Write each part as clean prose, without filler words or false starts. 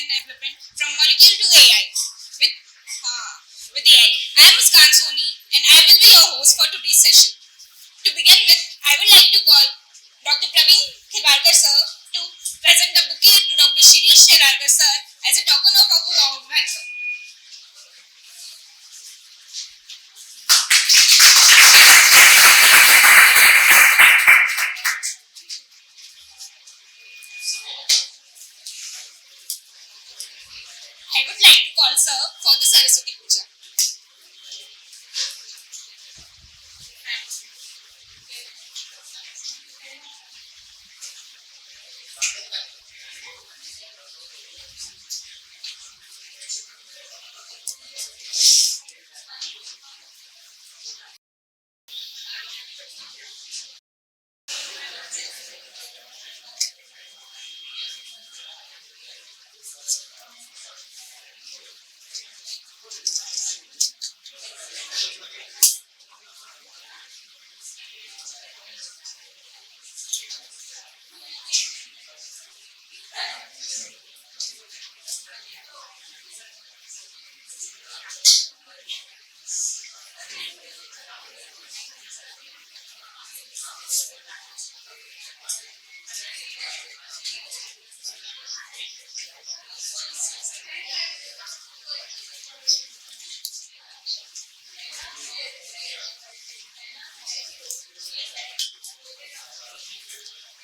and development from molecule to AI with AI. I am Muskan Soni and I will be your host for today's session. To begin with, I would like to call Dr. Praveen Khilwarkar sir to present the bouquet to Dr. Shirish Sherlekar sir as a token of our warm welcome. I would like to call sir for the Saraswati Puja.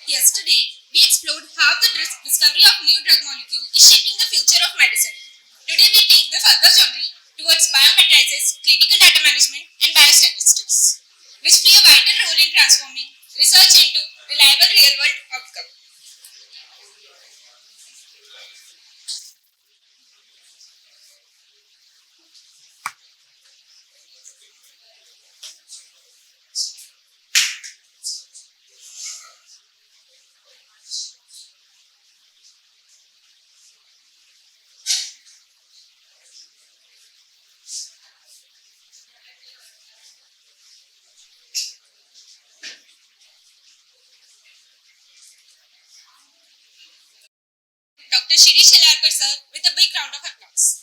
Yesterday, we explored how the discovery of new drug molecule is shaping the future of medicine. Today, we take the further journey towards biometrics, clinical data management, and biostatistics, which play a vital role in transforming research into reliable real-world outcome. Dr. Shirish Sherlekar sir with a big round of applause.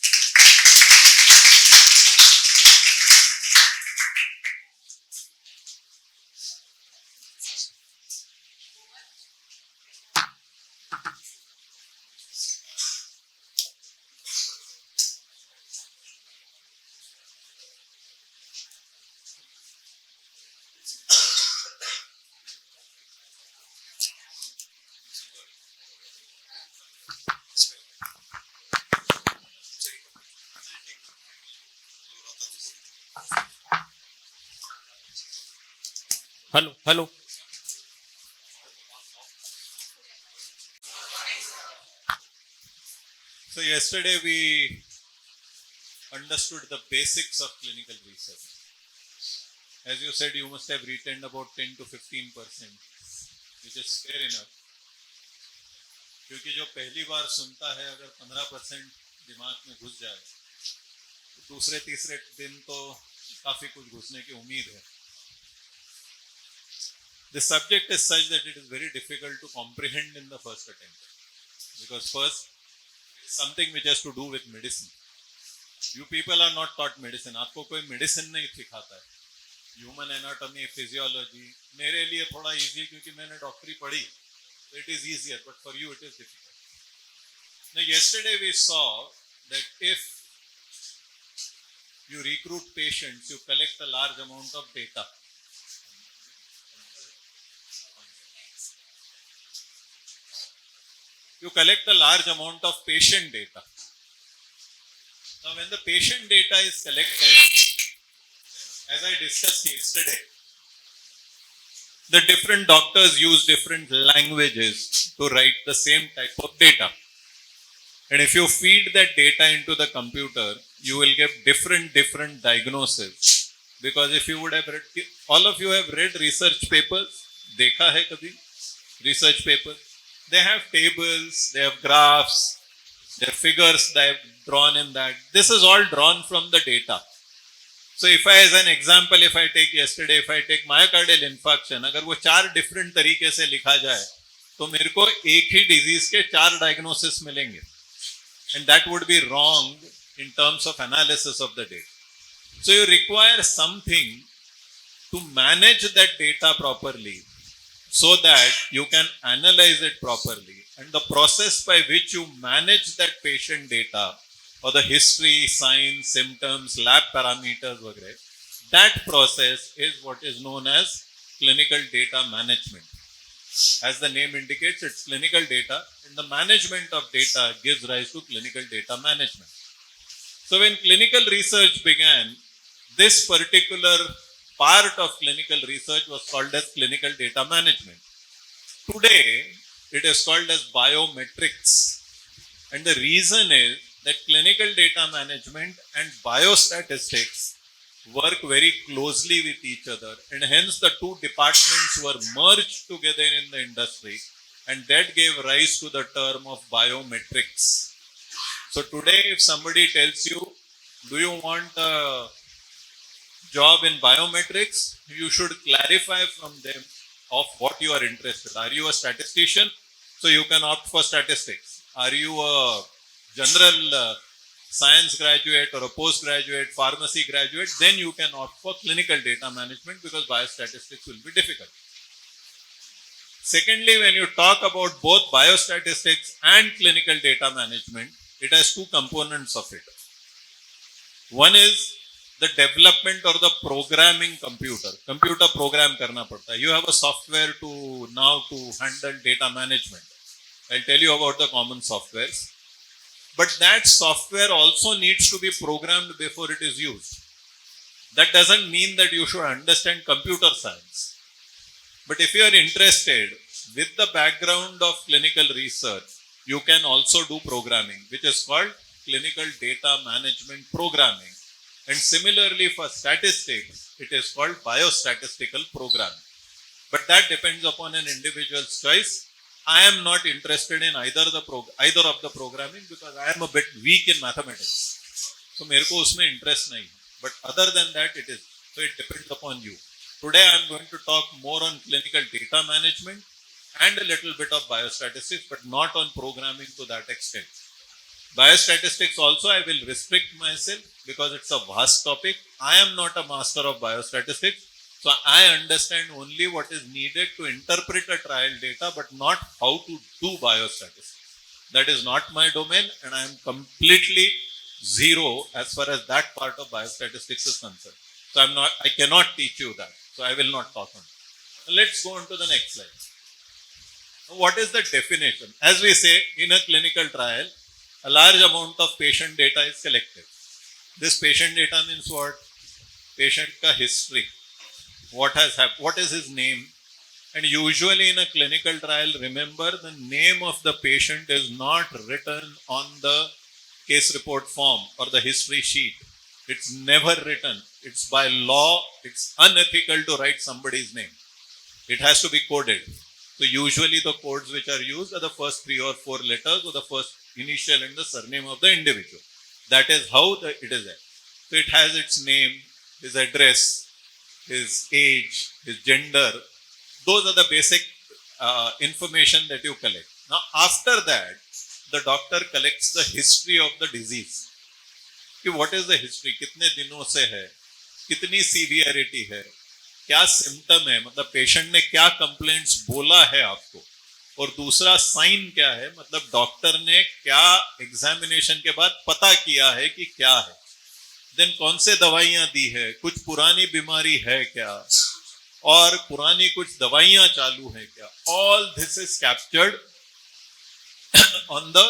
Hello. So yesterday we understood the basics of clinical research. As you said, you must have retained about 10 to 15%, which is fair enough. क्योंकि जो पहली बार सुनता है अगर 15% दिमाग में घुस जाए तो दूसरे तीसरे दिन तो काफी कुछ घुसने की उम्मीद है. The subject is such that it is very difficult to comprehend in the first attempt, because first it's something which has to do with medicine. You people are not taught medicine. आपको कोई medicine नहीं सिखाता है. Human anatomy, physiology मेरे लिए थोड़ा easy क्योंकि मैंने डॉक्टरी पढ़ी, so it is easier, but for you it is difficult. Now yesterday we saw that if you recruit patients, you collect a large amount of data. You collect a large amount of patient data. Now, when the patient data is collected, as I discussed yesterday, the different doctors use different languages to write the same type of data. And if you feed that data into the computer, you will get different diagnoses. Because if you would have read, all of you have read research papers, देखा है कभी research papers? They have tables, they have graphs, there are figures they have drawn in that. This is all drawn from the data. So if I, as an example, if I take myocardial infarction, अगर वो 4 different तरीके से लिखा जाए, तो मेरे को एक ही disease के 4 diagnosis मिलेंगे. and that would be wrong in terms of analysis of the data. So you require something to manage that data properly so that you can analyze it properly. And the process by which you manage that patient data or the history, signs, symptoms, lab parameters, वगैरह, that process is what is known as clinical data management. As the name indicates, it's clinical data, and the management of data gives rise to clinical data management. So when clinical research began, this particular part of clinical research was called as clinical data management. Today, it is called as biometrics. And the reason is that clinical data management and biostatistics work very closely with each other, and hence the two departments were merged together in the industry, and that gave rise to the term of biometrics. So today, if somebody tells you, do you want a job in biometrics, you should clarify from them of what you are interested. Are you a statistician? So you can opt for statistics. Are you a general science graduate or a postgraduate, pharmacy graduate? Then you can opt for clinical data management because biostatistics will be difficult. Secondly, when you talk about both biostatistics and clinical data management, it has two components of it. One is the development or the programming computer. Computer program karna padta hai. You have a software to handle data management. I'll tell you about the common softwares. But that software also needs to be programmed before it is used. That doesn't mean that you should understand computer science. But if you are interested with the background of clinical research, you can also do programming, which is called clinical data management programming. And similarly for statistics, it is called biostatistical programming. But that depends upon an individual's choice. I am not interested in either of the programming because I am a bit weak in mathematics. So मेरे को उसमें interest नहीं. But other than that, it is. So it depends upon you. Today I am going to talk more on clinical data management and a little bit of biostatistics, but not on programming to that extent. Biostatistics also I will restrict myself because it's a vast topic. I am not a master of biostatistics. So I understand only what is needed to interpret a trial data, but not how to do biostatistics. That is not my domain, and I am completely zero as far as that part of biostatistics is concerned. So I cannot teach you that. So I will not talk on it. Let's go on to the next slide. What is the definition? As we say, in a clinical trial, a large amount of patient data is collected. This patient data means what? Patient ka history. What has happened? What is his name? And usually in a clinical trial, remember the name of the patient is not written on the case report form or the history sheet. It's never written. It's by law, it's unethical to write somebody's name. It has to be coded. So usually the codes which are used are the first 3 or 4 letters or the first initial and the surname of the individual. That is how it is there. So it has its name, his address, his age, his gender. Those are the basic information that you collect. Now after that, the doctor collects the history of the disease. What is the history? कितने दिनों से है? कितनी severity है? क्या symptom है? मतलब patient ने क्या कंप्लेंट्स बोला है आपको? और दूसरा साइन क्या है? मतलब डॉक्टर ने क्या एग्जामिनेशन के बाद पता किया है कि क्या है? देन कौन से दवाइयां दी है? कुछ पुरानी बीमारी है क्या? और पुरानी कुछ दवाइयां चालू है क्या? All this is captured on the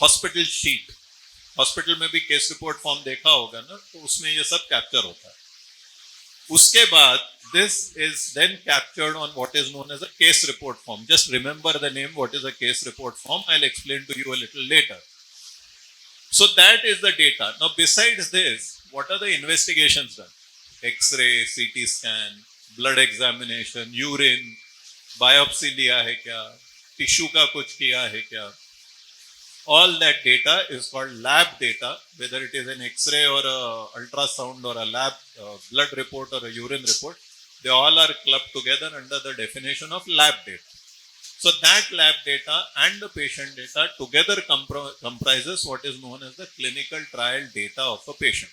hospital sheet. Hospital में भी केस रिपोर्ट फॉर्म देखा होगा ना, तो उसमें ये सब कैप्चर होता है. उसके बाद this is then captured on what is known as a case report form. Just remember the name, what is a case report form. I'll explain to you a little later. So that is the data. Now besides this, what are the investigations done? X-ray, CT scan, blood examination, urine, biopsy लिया है क्या? Tissue का कुछ किया है क्या? All that data is called lab data, whether it is an X-ray or a ultrasound or a lab blood report or a urine report. They all are clubbed together under the definition of lab data. So that lab data and the patient data together comprises what is known as the clinical trial data of a patient.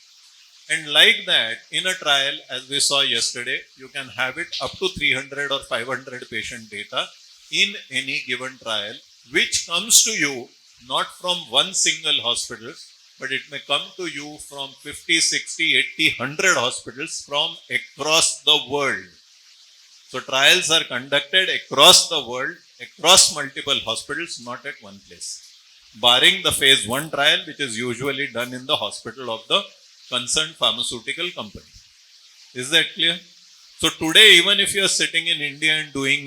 And like that, in a trial, as we saw yesterday, you can have it up to 300 or 500 patient data in any given trial, which comes to you not from one single hospital, but it may come to you from 50, 60, 80, 100 hospitals from across the world. So trials are conducted across the world, across multiple hospitals, not at one place. Barring the phase 1 trial, which is usually done in the hospital of the concerned pharmaceutical company. Is that clear? So today, even if you are sitting in India and doing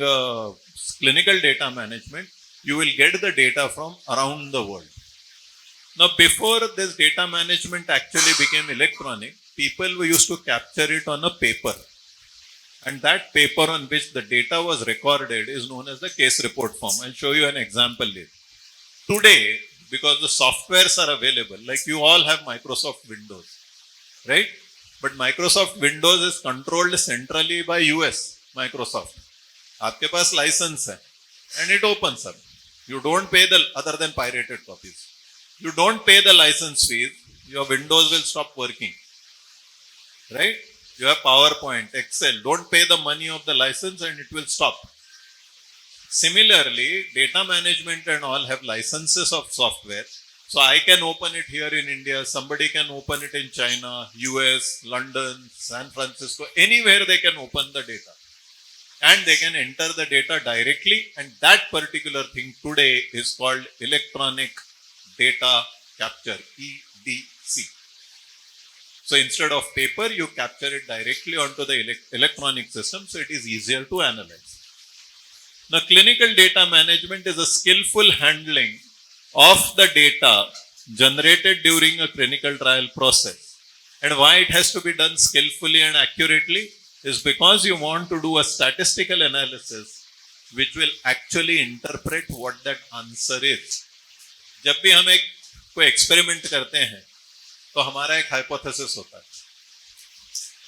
clinical data management, you will get the data from around the world. Now, before this data management actually became electronic, people used to capture it on a paper. And that paper on which the data was recorded is known as the case report form. I'll show you an example here. Today, because the softwares are available, like you all have Microsoft Windows, right? But Microsoft Windows is controlled centrally by US Microsoft. आपके पास license है, and it opens up. You don't pay the, other than pirated copies. You don't pay the license fees, your Windows will stop working, right? You have PowerPoint, Excel, don't pay the money of the license and it will stop. Similarly, data management and all have licenses of software. So I can open it here in India, somebody can open it in China, US, London, San Francisco, anywhere they can open the data. And they can enter the data directly, and that particular thing today is called electronic data capture, EDC. So instead of paper, you capture it directly onto the electronic system, so it is easier to analyze. Now, clinical data management is a skillful handling of the data generated during a clinical trial process. And why it has to be done skillfully and accurately is because you want to do a statistical analysis which will actually interpret what that answer is. जब भी हम कोई experiment करते हैं तो हमारा एक hypothesis होता है.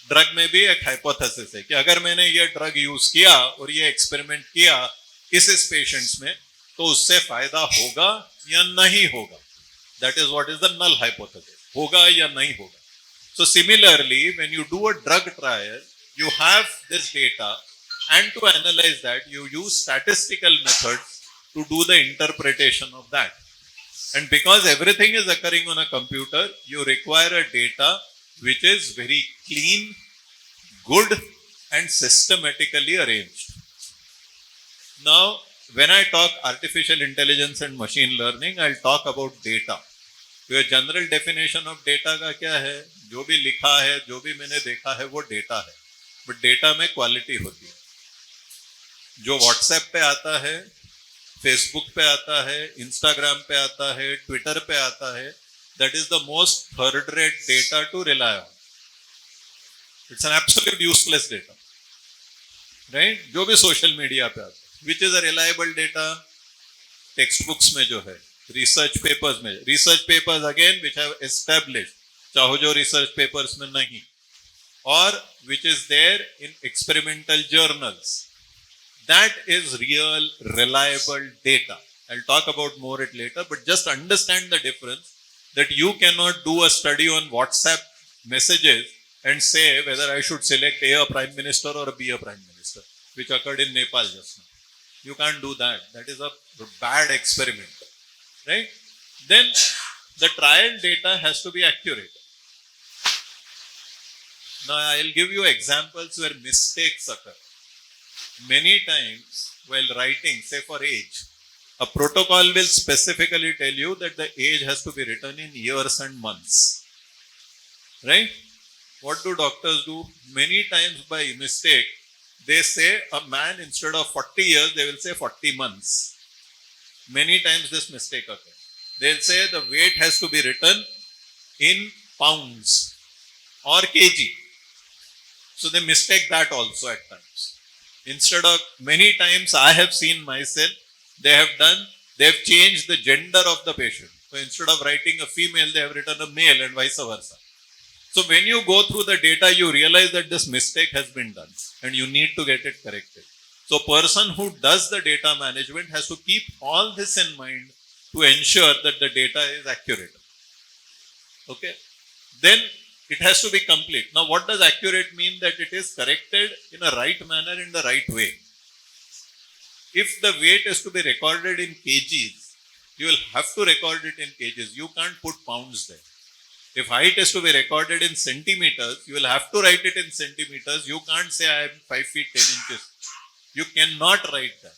ड्रग में भी एक हाइपोथेसिस है कि अगर मैंने ये ड्रग यूज किया और ये एक्सपेरिमेंट किया इस पेशेंट्स में तो उससे फायदा होगा या नहीं होगा. That is what is the null hypothesis. होगा या नहीं होगा. So similarly when you do a drug trial you have this data, and to analyze that you use statistical methods to do the interpretation of that. And because everything is occurring on a computer, you require a data which is very clean, good, and systematically arranged. Now, when I talk artificial intelligence and machine learning, I'll talk about data. तो general definition of data का क्या है? जो भी लिखा है, जो भी मैंने देखा है, वो डेटा है. बट डेटा में क्वालिटी होती है. जो व्हाट्सएप पे आता है, फेसबुक पे आता है, इंस्टाग्राम पे आता है, ट्विटर पे आता है, that is the most third rate data to rely on. It's an absolute useless data, right? जो भी सोशल मीडिया पे आता है, which is a reliable data? Text books में जो है, रिसर्च पेपर्स में, research papers again which have established, चाहो जो रिसर्च पेपर्स में नहीं, or which is there in experimental journals. That is real, reliable data. I'll talk about more it later, but just understand the difference that you cannot do a study on WhatsApp messages and say whether I should select A, a prime minister, or B, a prime minister, which occurred in Nepal just now. You can't do that. That is a bad experiment, right? Then the trial data has to be accurate. Now, I'll give you examples where mistakes occur. Many times, while writing, say for age, a protocol will specifically tell you that the age has to be written in years and months. Right? What do doctors do? Many times by mistake, they say a man instead of 40 years, they will say 40 months. Many times this mistake occurs. They'll say the weight has to be written in pounds or kg. So they mistake that also at times. Instead of, many times I have seen myself, they have changed the gender of the patient. So instead of writing a female, they have written a male and vice versa. So when you go through the data, you realize that this mistake has been done and you need to get it corrected. So person who does the data management has to keep all this in mind to ensure that the data is accurate. Okay. Then it has to be complete. Now what does accurate mean? That it is corrected in a right manner, in the right way. If the weight is to be recorded in kgs, you will have to record it in kgs. You can't put pounds there. If height is to be recorded in centimeters, you will have to write it in centimeters. You can't say I am 5 feet 10 inches. You cannot write that.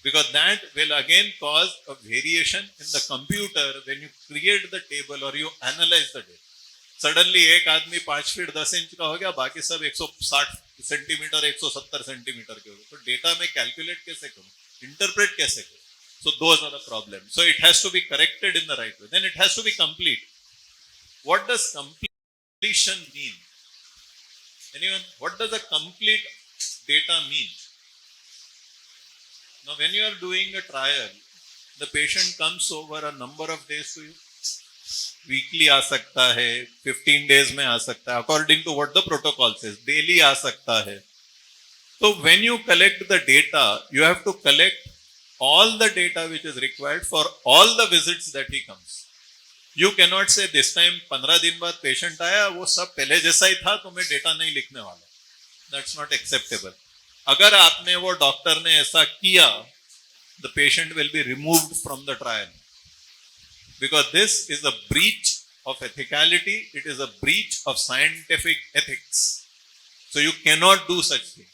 Because that will again cause a variation in the computer when you create the table or you analyze the data. Suddenly एक आदमी 5 feet 10 inch का हो गया, बाकी सब 160 centimetre 170 centimetre के हो गए. तो डेटा में कैलकुलेट कैसे करूं, इंटरप्रेट कैसे करूं? So those are the problems. So it has to be corrected in the right way. Then it has to be complete. What does completion mean? Anyone? What does a complete data mean? Now when you are doing a trial, the patient comes over a number of days to you. Weekly आ सकता है, 15 days में आ सकता है, according to what the protocol says. Daily आ सकता है. So when you collect the data, you have to collect all the data which is required for all the visits that he comes. You cannot say this time 15 दिन बाद patient आया, वो सब पहले जैसा ही था, तो मैं data नहीं लिखने वाला. That's not acceptable. अगर आपने वो डॉक्टर ने ऐसा किया, the patient will be removed from the trial. Because this is a breach of ethicality, it is a breach of scientific ethics. So you cannot do such thing.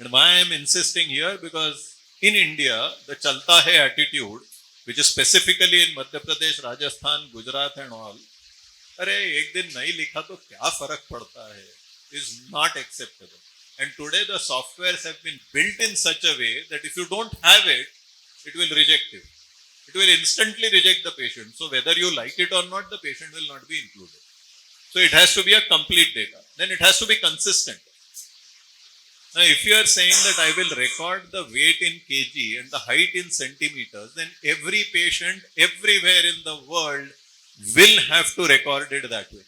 And why I am insisting here? Because in India, the chalta hai attitude, which is specifically in Madhya Pradesh, Rajasthan, Gujarat and all, अरे एक दिन नहीं लिखा तो क्या फर्क पड़ता है, is not acceptable. And today the softwares have been built in such a way that if you don't have it, it will reject you. It will instantly reject the patient. So whether you like it or not, the patient will not be included. So it has to be a complete data. Then it has to be consistent. Now if you are saying that I will record the weight in kg and the height in centimeters, then every patient everywhere in the world will have to record it that way.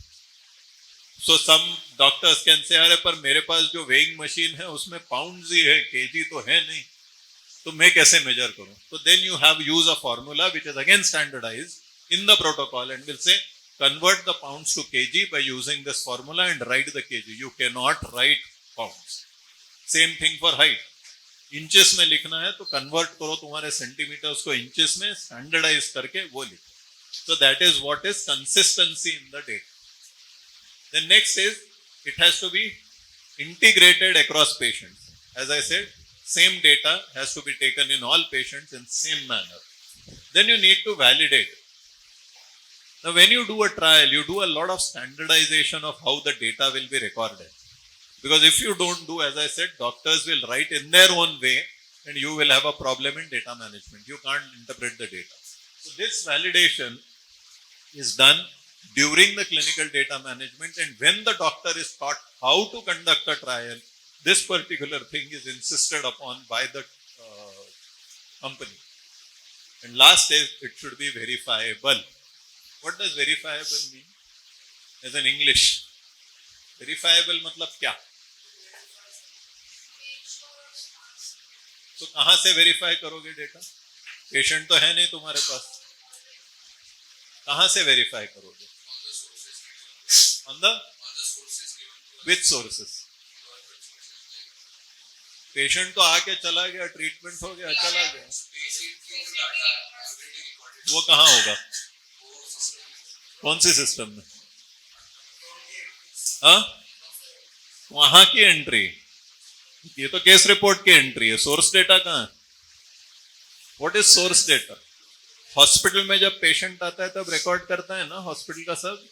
So some doctors can say, अरे पर मेरे पास जो weighing machine है उसमें pounds ही है, kg तो है नहीं, तो मैं कैसे measure करूं? So then you have use a formula which is again standardized in the protocol and will say convert the pounds to kg by using this formula and write the kg. You cannot write pounds. Same thing for height. Inches में लिखना है तो convert करो तुम्हारे centimeters को inches में, standardize करके वो लिखो. So that is what is consistency in the data. Then next is, it has to be integrated across patients. As I said, same data has to be taken in all patients in same manner. Then you need to validate. Now when you do a trial, you do a lot of standardization of how the data will be recorded. Because if you don't do, as I said, doctors will write in their own way and you will have a problem in data management. You can't interpret the data. So this validation is done during the clinical data management, and when the doctor is taught how to conduct a trial, this particular thing is insisted upon by the company. And last is, it should be verifiable. What does verifiable mean? As in English, verifiable मतलब क्या? तो कहाँ से verify करोगे data? Patient तो है नहीं तुम्हारे पास. कहाँ से verify करोगे? On the which sources? Patient तो आके चला गया, treatment हो गया, चला गया. वो कहाँ होगा? कौन सी सिस्टम में? हाँ? वहां की एंट्री. ये तो केस रिपोर्ट की एंट्री है. सोर्स डेटा कहाँ है? What is source data? Hospital में जब पेशेंट आता है तब रिकॉर्ड करता है ना हॉस्पिटल का सब.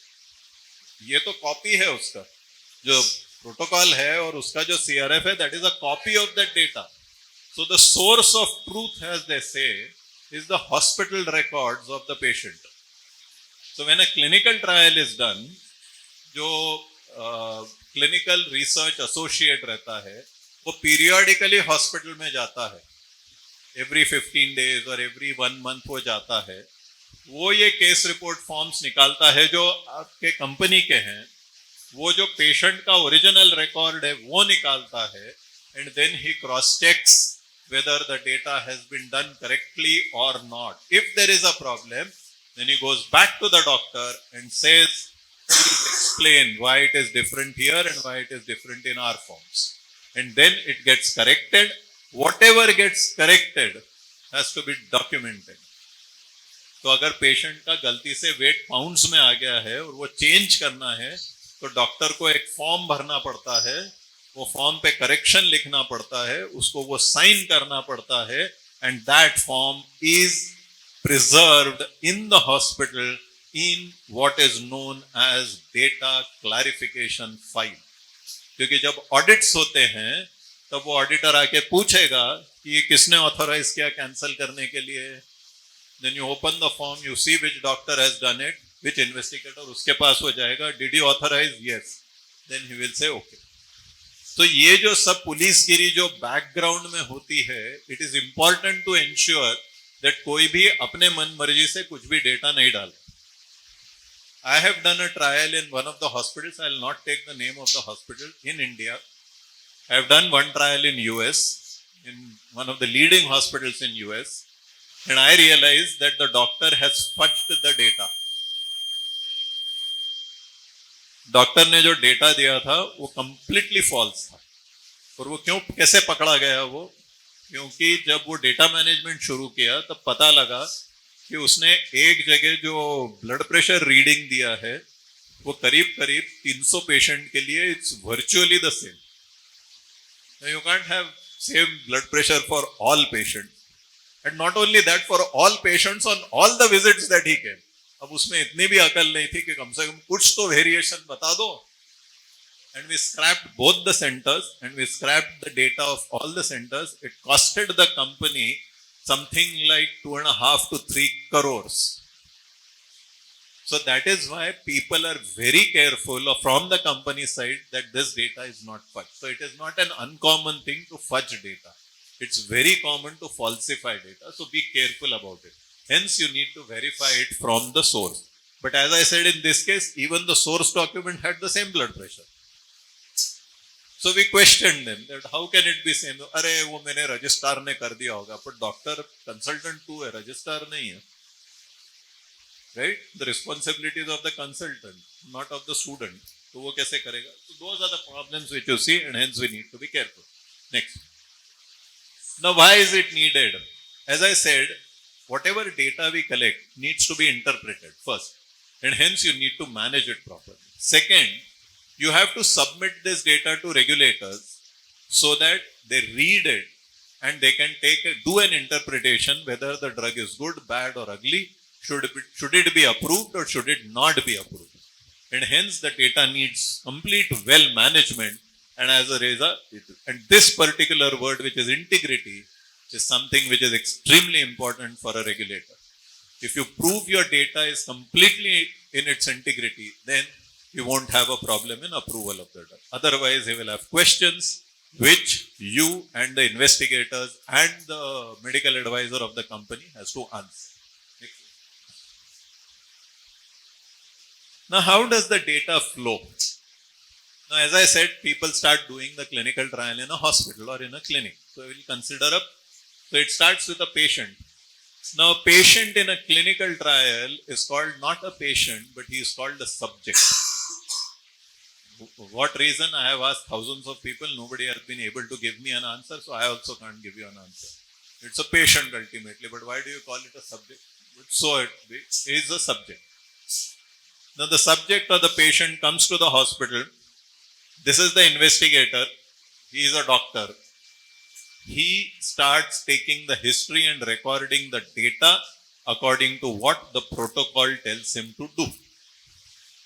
ये तो कॉपी है उसका, जो प्रोटोकॉल है और उसका जो CRF है, that is a copy of that data. So the source of truth, as they say, is the hospital records of the patient. So when a clinical trial is done, जो clinical research associate रहता है वो periodically hospital में जाता है. Every 15 days और every 1 month वो जाता है. वो ये केस रिपोर्ट फॉर्म्स निकालता है जो आपके कंपनी के हैं. वो जो पेशेंट का ओरिजिनल रिकॉर्ड है वो निकालता है. and then he cross-checks whether the data has been done correctly or not. If there is a problem, then he goes back to the doctor and says, please explain why it is different here and why it is different in our forms. And then it gets corrected. Whatever gets corrected has to be documented. तो अगर patient का गलती से wait pounds में आ गया है और वो चेंज करना है तो डॉक्टर को एक फॉर्म भरना पड़ता है, वो फॉर्म पे करेक्शन लिखना पड़ता है, उसको वो साइन करना पड़ता है, and that form is preserved in the hospital in what is known as data clarification file. क्योंकि जब ऑडिट्स होते हैं तब वो ऑडिटर आके पूछेगा कि ये किसने ऑथराइज किया कैंसिल करने के लिए. Then you open the form, you see which doctor has done it, which investigator, उसके पास हो जाएगा. Did you authorize? Yes. Then he will say okay. तो ये जो सब पुलिसगिरी जो बैकग्राउंड में होती है, it is important to ensure that कोई भी अपने मन मर्जी से कुछ भी डेटा नहीं डाले. I have done a trial in one of the hospitals. I will not take the name of the hospital in India. I have done one trial in US, in one of the leading hospitals in US, and I realized that the doctor has fudged the data. Doctor ने जो data दिया था वो completely false था. और वो क्यों कैसे पकड़ा गया वो? क्योंकि जब वो डेटा मैनेजमेंट शुरू किया तब पता लगा कि उसने एक जगह जो ब्लड प्रेशर रीडिंग दिया है वो करीब करीब 300 पेशेंट के लिए it's virtually the same. You can't have same blood pressure for all patient, and not only that for all patients on all the visits that he came. अब उसमें इतनी भी अकल नहीं थी कि कम से कम कुछ तो वेरिएशन बता दो. And we scrapped both the centres and we scrapped the data of all the centres. It costed the company something like 2.5 to 3 crores. So that is why people are very careful from the company side that this data is not fudged. So it is not an uncommon thing to fudge data. It's very common to falsify data. So be careful about it. Hence you need to verify it from the source. But as I said, in this case, even the source document had the same blood pressure. So we questioned them that how can it be same? अरे वो मैंने registrar ने कर दिया होगा, पर doctor consultant तू है, रजिस्ट्रार नहीं है, right? The responsibilities of the consultant, not of the student. तो वो कैसे करेगा? So those are the problems which you see, and hence we need to be careful. Next. Now why is it needed? As I said, whatever data we collect needs to be interpreted first, and hence you need to manage it properly. Second, you have to submit this data to regulators so that they read it and they can do an interpretation whether the drug is good, bad or ugly, should it be approved or should it not be approved. And hence the data needs complete well management, and as a result, and this particular word which is integrity is something which is extremely important for a regulator. If you prove your data is completely in its integrity, then you won't have a problem in approval of the drug. Otherwise, he will have questions which you and the investigators and the medical advisor of the company has to answer. Now, how does the data flow? Now, as I said, people start doing the clinical trial in a hospital or in a clinic. So, we will consider so it starts with a patient. Now, a patient in a clinical trial is called not a patient, but he is called the subject. For what reason? I have asked thousands of people, nobody has been able to give me an answer, so I also can't give you an answer. It's a patient ultimately, but why do you call it a subject? So it is a subject. Now the subject or the patient comes to the hospital. This is the investigator. He is a doctor. He starts taking the history and recording the data according to what the protocol tells him to do.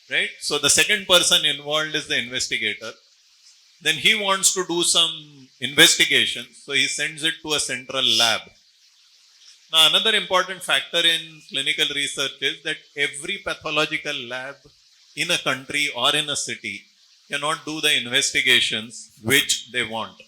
Right? So the second person involved is the investigator. Then he wants to do some investigation, so he sends it to a central lab. Now another important factor in clinical research is that every pathological lab in a country or in a city cannot do the investigations which they want.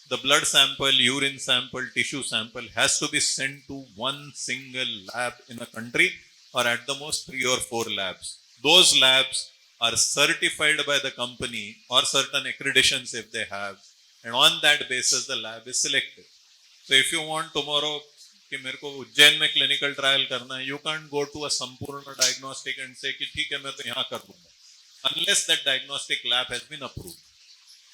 The blood sample, urine sample, tissue sample has to be sent to one single lab in a country, or at the most 3 or 4 labs. Those labs are certified by the company or certain accreditations if they have, And on that basis, the lab is selected. So if you want tomorrow, कि मेरे को उज्जैन में clinical trial करना है, you can't go to a Sampurna diagnostic and say कि ठीक है मैं तो यहाँ कर दूँगा, unless that diagnostic lab has been approved.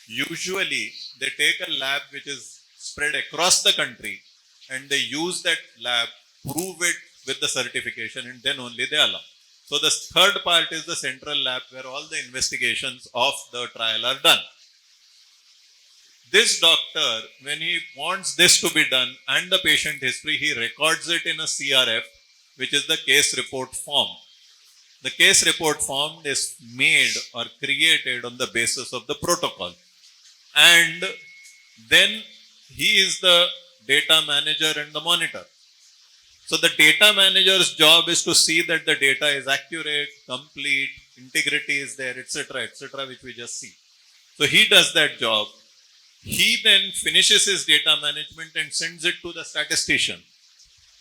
Usually, they take a lab which is spread across the country and they use that lab, prove it with the certification, and then only they allow. So the third part is the central lab where all the investigations of the trial are done. This doctor, when he wants this to be done and the patient history, he records it in a CRF, which is the case report form. The case report form is made or created on the basis of the protocol. And then he is the data manager and the monitor. So the data manager's job is to see that the data is accurate, complete, integrity is there, etc., which we just see. So he does that job. He then finishes his data management and sends it to the statistician.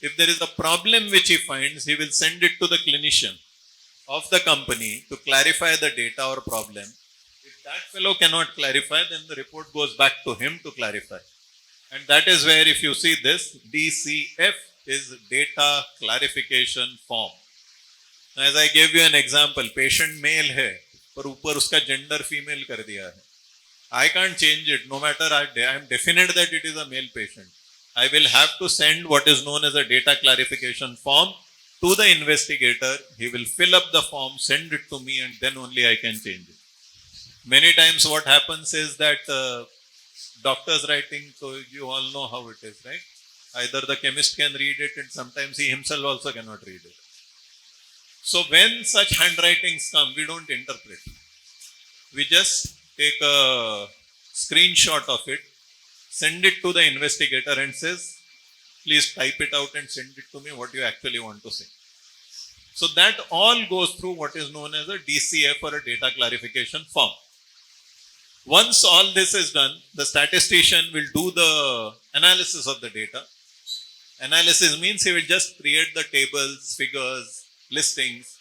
If there is a problem which he finds, he will send it to the clinician of the company to clarify the data or problem. If that fellow cannot clarify, then the report goes back to him to clarify. And that is where, if you see this, DCF is data clarification form. Now, as I gave you an example, patient male है, पर ऊपर उसका gender female कर दिया है. I can't change it, no matter I am definite that it is a male patient. I will have to send what is known as a data clarification form to the investigator. He will fill up the form, send it to me, and then only I can change it. Many times what happens is that doctors writing, so you all know how it is, right? Either the chemist can read it and sometimes he himself also cannot read it. So when such handwritings come, we don't interpret. We just take a screenshot of it, send it to the investigator and says, please type it out and send it to me what you actually want to say. So that all goes through what is known as a DCF or a data clarification form. Once all this is done, the statistician will do the analysis of the data. Analysis means he will just create the tables, figures, listings.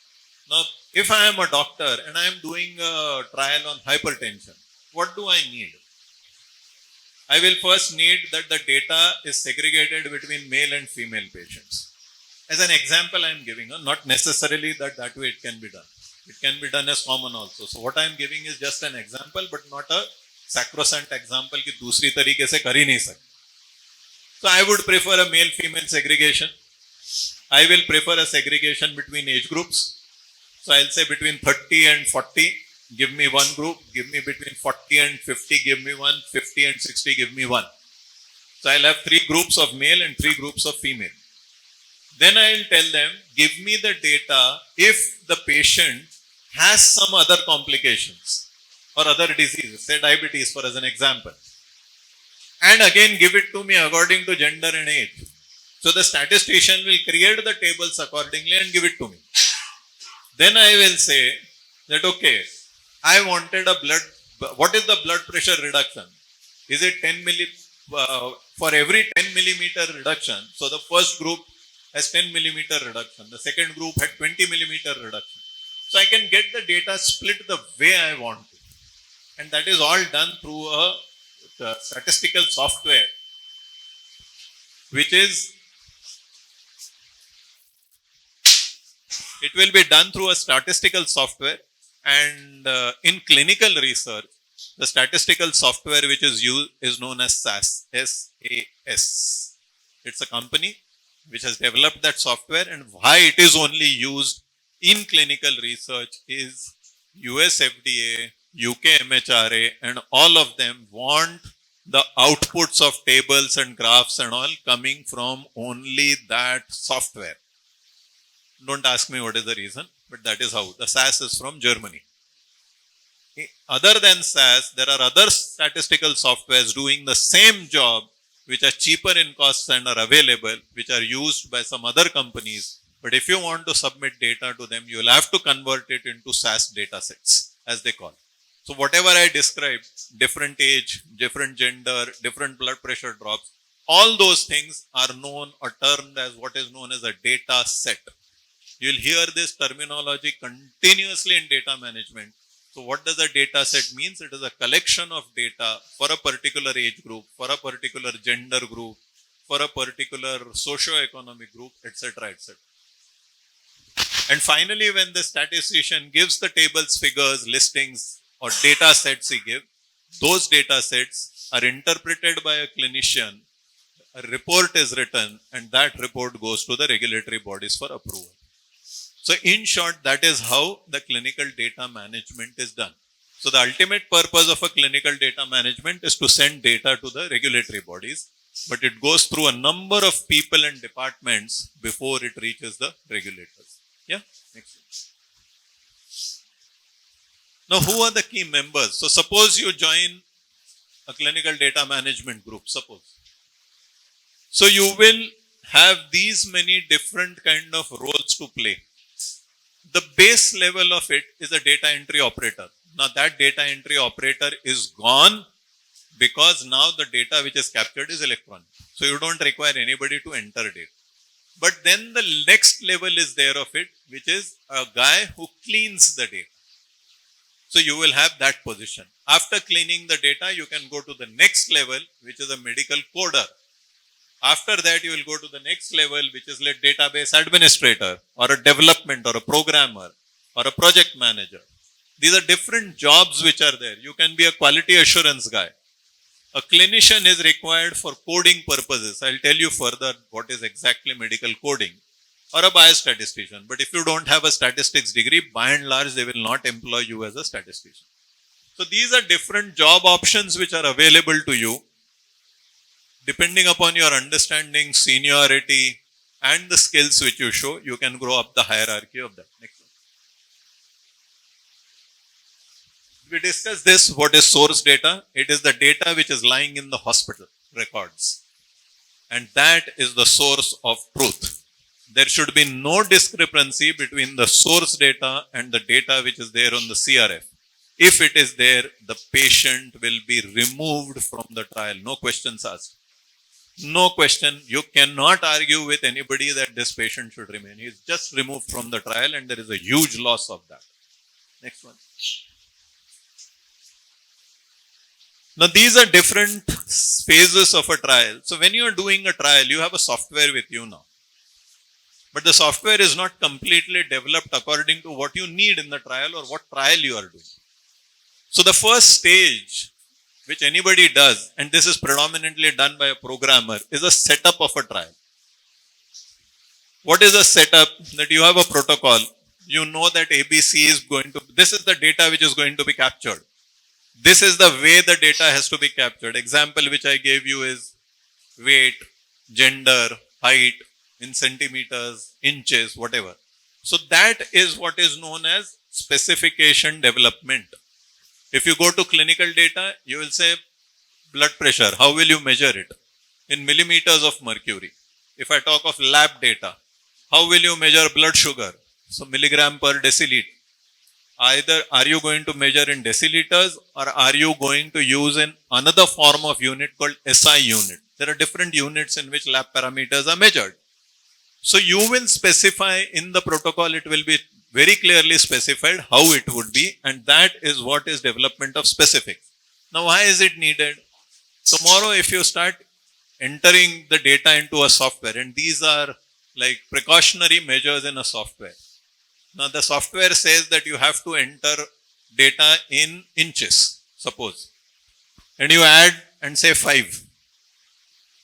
Now, if I am a doctor and I am doing a trial on hypertension, what do I need? I will first need that the data is segregated between male and female patients. As an example I am giving, not necessarily that way it can be done. It can be done as common also. So what I am giving is just an example, but not a sacrosanct example कि दूसरी तरीके से कर ही नहीं सकते. So I would prefer a male-female segregation. I will prefer a segregation between age groups. So I'll say between 30 and 40, give me one group. Give me between 40 and 50, give me one. 50 and 60, give me one. So I'll have 3 groups of male and 3 groups of female. Then I'll tell them, give me the data if the patient has some other complications or other diseases, say diabetes for as an example. And again, give it to me according to gender and age. So the statistician will create the tables accordingly and give it to me. Then I will say that, okay, I wanted a what is the blood pressure reduction? Is it 10 for every 10 millimeter reduction? So the first group has 10 millimeter reduction. The second group had 20 millimeter reduction. So I can get the data split the way I want to. And that is all done through a statistical software, which is, it will be done through a statistical software. And in clinical research, the statistical software which is used is known as SAS, SAS. It's a company which has developed that software, and why it is only used in clinical research is US FDA, UK MHRA, and all of them want the outputs of tables and graphs and all coming from only that software. Don't ask me what is the reason, but that is how. The SAS is from Germany. Other than SAS, there are other statistical softwares doing the same job, which are cheaper in costs and are available, which are used by some other companies. But if you want to submit data to them, you will have to convert it into SAS data sets, as they call. So whatever I described, different age, different gender, different blood pressure drops, all those things are known or termed as what is known as a data set. You will hear this terminology continuously in data management. So what does a data set means? It is a collection of data for a particular age group, for a particular gender group, for a particular socio-economic group, etc., etc. And finally, when the statistician gives the tables, figures, listings, or data sets he gives, those data sets are interpreted by a clinician, a report is written, and that report goes to the regulatory bodies for approval. So in short, that is how the clinical data management is done. So the ultimate purpose of a clinical data management is to send data to the regulatory bodies, but it goes through a number of people and departments before it reaches the regulators. Yeah, next. Now, who are the key members? So suppose you join a clinical data management group, suppose. So you will have these many different kind of roles to play. The base level of it is a data entry operator. Now that data entry operator is gone because now the data which is captured is electronic. So you don't require anybody to enter data. But then the next level is there of it, which is a guy who cleans the data. So you will have that position. After cleaning the data, you can go to the next level, which is a medical coder. After that, you will go to the next level, which is like database administrator or a development or a programmer or a project manager. These are different jobs which are there. You can be a quality assurance guy. A clinician is required for coding purposes. I'll tell you further what is exactly medical coding, or a biostatistician. But if you don't have a statistics degree, by and large, they will not employ you as a statistician. So these are different job options which are available to you. Depending upon your understanding, seniority, and the skills which you show, you can grow up the hierarchy of that. Next one. We discussed this. What is source data? It is the data which is lying in the hospital records. And that is the source of truth. There should be no discrepancy between the source data and the data which is there on the CRF. If it is there, the patient will be removed from the trial. No questions asked. No question. You cannot argue with anybody that this patient should remain. He is just removed from the trial and there is a huge loss of that. Next one. Now these are different phases of a trial. So when you are doing a trial, you have a software with you now. But the software is not completely developed according to what you need in the trial or what trial you are doing. So the first stage which anybody does, and this is predominantly done by a programmer, is a setup of a trial. What is a setup? That you have a protocol. You know that ABC is going to, this is the data which is going to be captured. This is the way the data has to be captured. Example which I gave you is weight, gender, height, in centimeters, inches, whatever. So that is what is known as specification development. If you go to clinical data, you will say blood pressure. How will you measure it? In millimeters of mercury. If I talk of lab data, how will you measure blood sugar? So milligram per deciliter. Either are you going to measure in deciliters or are you going to use another form of unit called SI unit? There are different units in which lab parameters are measured. So you will specify in the protocol, it will be very clearly specified how it would be, and that is what is development of specifics. Now, why is it needed? Tomorrow, if you start entering the data into a software, and these are like precautionary measures in a software. Now, the software says that you have to enter data in inches, suppose, and you add and say 5.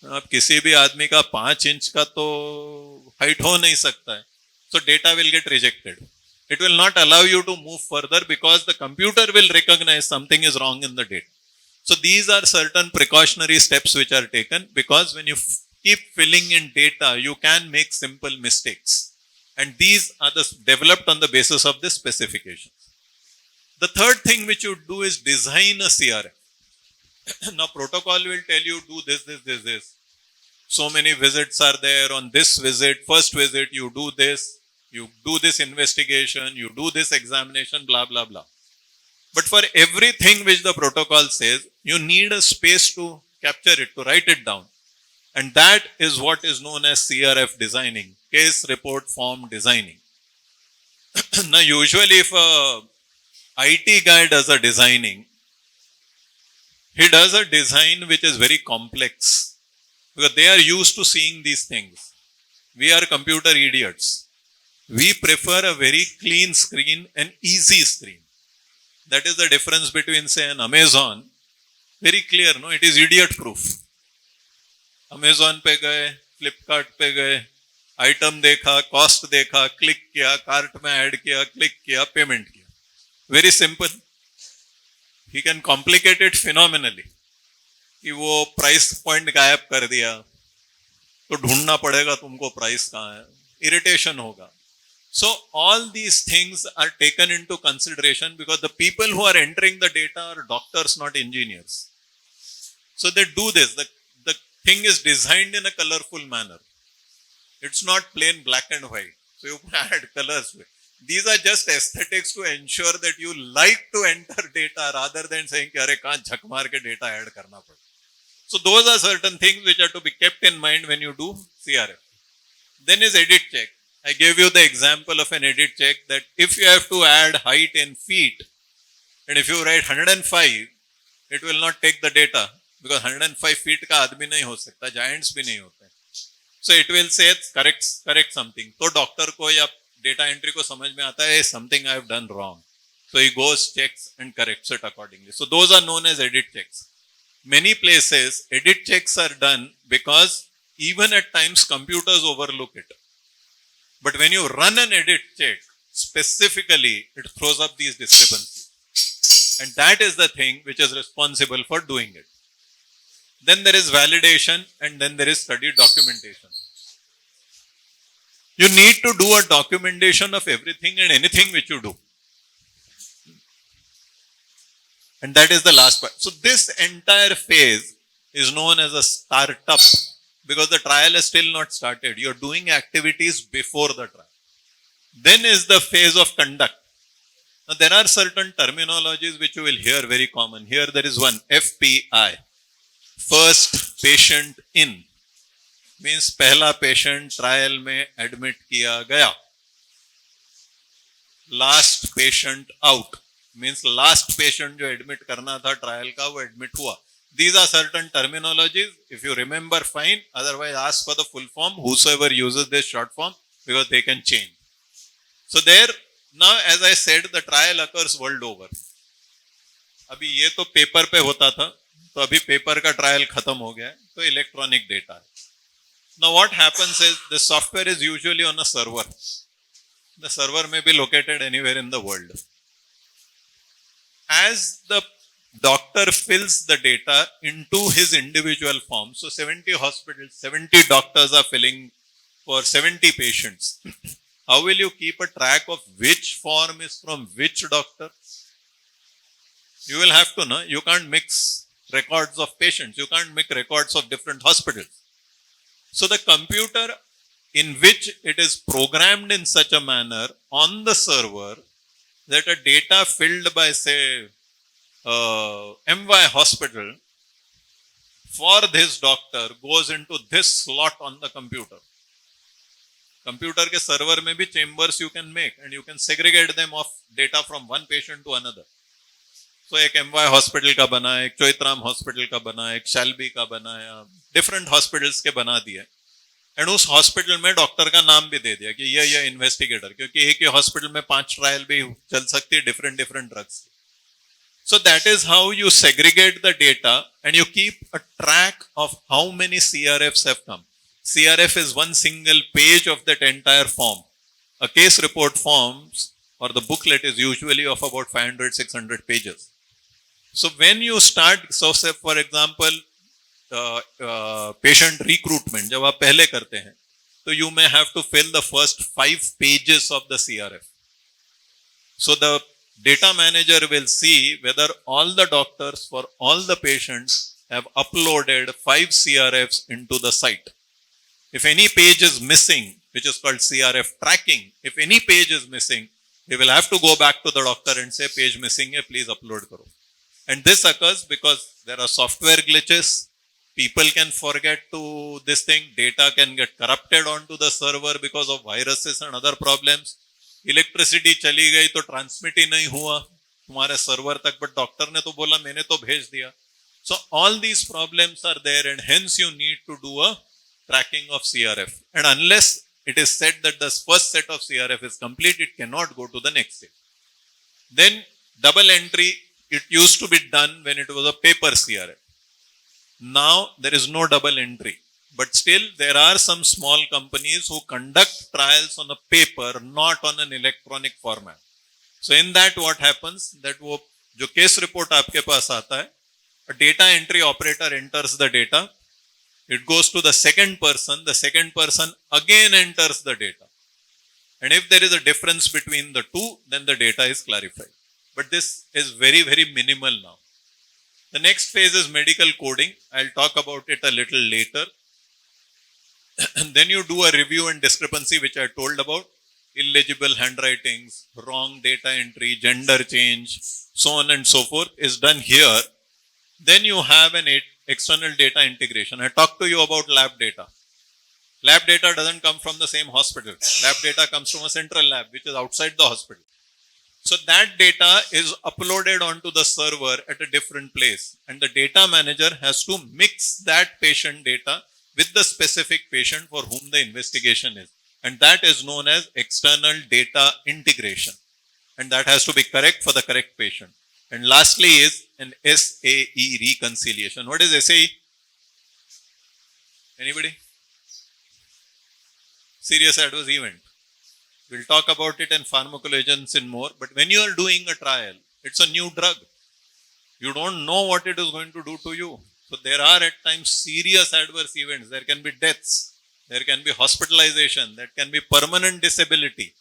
अब किसी भी आदमी का 5 inch का तो height हो नहीं सकता है. So data will get rejected. It will not allow you to move further because the computer will recognize something is wrong in the data. So these are certain precautionary steps which are taken because when you keep filling in data, you can make simple mistakes. And these are developed on the basis of the specifications. The third thing which you do is design a CRF. Now protocol will tell you do this. So many visits are there. On this visit, first visit, you do this investigation, you do this examination, blah, blah, blah. But for everything which the protocol says, you need a space to capture it, to write it down. And that is what is known as CRF designing, case report form designing. Now, usually if a IT guy does a designing. He does a design which is very complex because they are used to seeing these things. We are computer idiots. We prefer a very clean screen and easy screen. That is the difference between, say, an Amazon. Very clear, no? It is idiot proof. Amazon पे गए, Flipkart पे गए, item देखा, cost देखा, click किया, cart में add किया, click किया, payment किया. Very simple. He can complicate it phenomenally. कि वो price point गायब कर दिया, तो ढूंढना पड़ेगा तुमको price कहाँ है, irritation होगा. So all these things are taken into consideration because the people who are entering the data are doctors, not engineers. So they do this. The thing is designed in a colorful manner. It's not plain black and white. So you add colors. These are just aesthetics to ensure that you like to enter data rather than saying कि अरे कहाँ झक मार के data add करना पड़े. So those are certain things which are to be kept in mind when you do CRF. Then is edit check. I gave you the example of an edit check that if you have to add height in feet, and if you write 105, it will not take the data because 105 feet का आदमी नहीं हो सकता, giants भी नहीं होते. So it will say correct something. तो doctor को या data entry को समझ में आता है something I have done wrong. So he goes, checks and corrects it accordingly. So those are known as edit checks. Many places edit checks are done because even at times computers overlook it. But when you run an edit check, specifically, it throws up these discrepancies. And that is the thing which is responsible for doing it. Then there is validation and then there is study documentation. You need to do a documentation of everything and anything which you do. And that is the last part. So this entire phase is known as a startup. Because the trial is still not started. You are doing activities before the trial. Then is the phase of conduct. Now there are certain terminologies which you will hear very common. Here there is one, FPI. First patient in. Means पहला patient trial में admit किया गया. Last patient out. Means last patient जो admit करना था trial का वो admit हुआ. These are certain terminologies. If you remember, fine. Otherwise, ask for the full form. Whosoever uses this short form, because they can change. So there, now as I said, the trial occurs world over. अभी ये तो paper पे होता था, तो अभी paper का trial खत्म हो गया है, तो इलेक्ट्रॉनिक डेटा है. Now what happens is the software is usually on a server. The server may be located anywhere in the world. As the doctor fills the data into his individual form. So 70 hospitals, 70 doctors are filling for 70 patients. How will you keep a track of which form is from which doctor? You will have to know. You can't mix records of patients. You can't make records of different hospitals. So the computer in which it is programmed in such a manner on the server that a data filled by, say, MY hospital for this doctor goes into this slot on the computer. Computer के server में भी chambers you can make and you can segregate them of data from one patient to another. So एक MY hospital का बना, एक चोइत्राम hospital का बना, एक Shalby का बनाया, different hospitals के बना दिए. And उस hospital में doctor का नाम भी दे दिया कि ये investigator, क्योंकि एक ही hospital में 5 trial भी चल सकती है different drugs. So that is how you segregate the data and you keep a track of how many CRFs have come. CRF is one single page of that entire form. A case report forms or the booklet is usually of about 500-600 pages. So when you start, so say for example, patient recruitment, जब आप पहले करते हैं, तो you may have to fill the first 5 pages of the CRF. So the data manager will see whether all the doctors for all the patients have uploaded 5 CRFs into the site. If any page is missing, which is called CRF tracking, if any page is missing, we will have to go back to the doctor and say, page missing hai, please upload karo. And this occurs because there are software glitches. People can forget to this thing. Data can get corrupted onto the server because of viruses and other problems. Electricity चली गई तो transmit ही नहीं हुआ. तुम्हारे server तक, but doctor ने तो बोला, मैंने तो भेज दिया. So all these problems are there, and hence you need to do a tracking of CRF. And unless it is said that the first set of CRF is complete, it cannot go to the next stage. Then double entry, it used to be done when it was a paper CRF. Now there is no double entry. But still, there are some small companies who conduct trials on a paper, not on an electronic format. So in that, what happens, that वो जो case report आपके पास आता है, a data entry operator enters the data, it goes to the second person again enters the data. And if there is a difference between the two, then the data is clarified. But this is very, very minimal now. The next phase is medical coding. I'll talk about it a little later. And then you do a review and discrepancy, which I told about. Illegible handwritings, wrong data entry, gender change, so on and so forth is done here. Then you have an external data integration. I talked to you about lab data. Lab data doesn't come from the same hospital. Lab data comes from a central lab, which is outside the hospital. So that data is uploaded onto the server at a different place. And the data manager has to mix that patient data with the specific patient for whom the investigation is. And that is known as external data integration. And that has to be correct for the correct patient. And lastly is an SAE reconciliation. What is SAE? Anybody? Serious adverse event. We'll talk about it in pharmacovigilance in more. But when you are doing a trial, it's a new drug. You don't know what it is going to do to you. So there are at times serious adverse events. There can be deaths. There can be hospitalization. There can be permanent disability.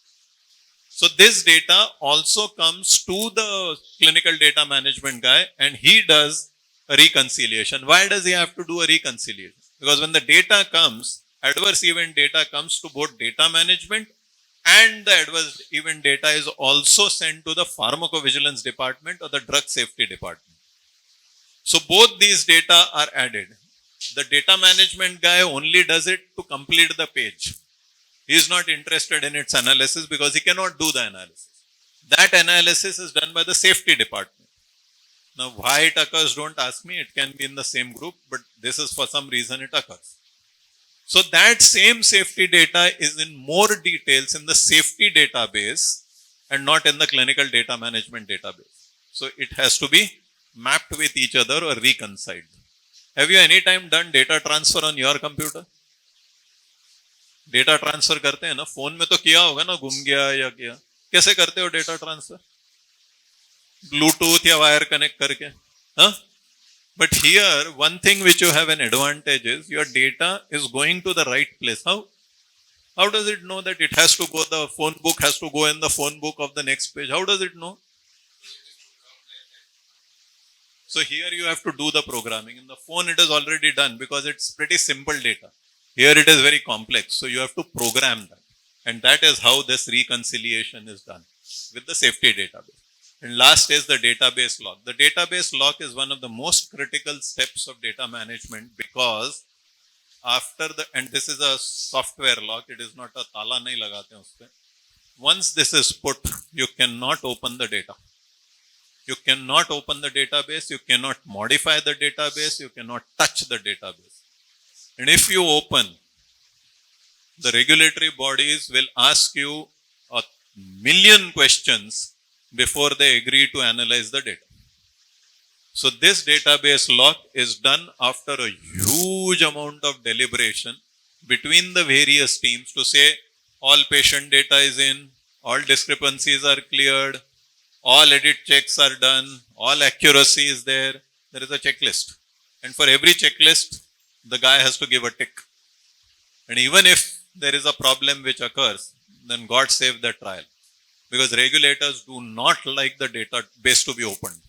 So this data also comes to the clinical data management guy, and he does a reconciliation. Why does he have to do a reconciliation? Because when the data comes, adverse event data comes to both data management, and the adverse event data is also sent to the pharmacovigilance department or the drug safety department. So both these data are added. The data management guy only does it to complete the page. He is not interested in its analysis because he cannot do the analysis. That analysis is done by the safety department. Now, why it occurs, don't ask me. It can be in the same group, but this is for some reason it occurs. So that same safety data is in more details in the safety database and not in the clinical data management database. So it has to be mapped with each other or reconciled. Have you any time done data transfer on your computer? Data transfer करते हैं ना, phone में तो किया होगा ना, गुम गया या किया. कैसे करते हो डेटा ट्रांसफर? ब्लूटूथ या वायर कनेक्ट करके, हाँ? But here, one thing which you have an advantage is your data is going to the right place. How? How does it know that it has to go, the phone book has to go in the phone book of the next page? How does it know? So here you have to do the programming. In the phone it is already done because it's pretty simple data. Here it is very complex, so you have to program that. And that is how this reconciliation is done with the safety database. And last is the database lock. The database lock is one of the most critical steps of data management because after the, and this is a software lock, it is not a tala nahi lagate hain uspe. Once this is put, you cannot open the data. You cannot open the database, you cannot modify the database, you cannot touch the database. And if you open, the regulatory bodies will ask you a million questions before they agree to analyze the data. So this database lock is done after a huge amount of deliberation between the various teams to say all patient data is in, all discrepancies are cleared, all edit checks are done, all accuracy is there. There is a checklist. And for every checklist, the guy has to give a tick. And even if there is a problem which occurs, then God save the trial. Because regulators do not like the database to be opened.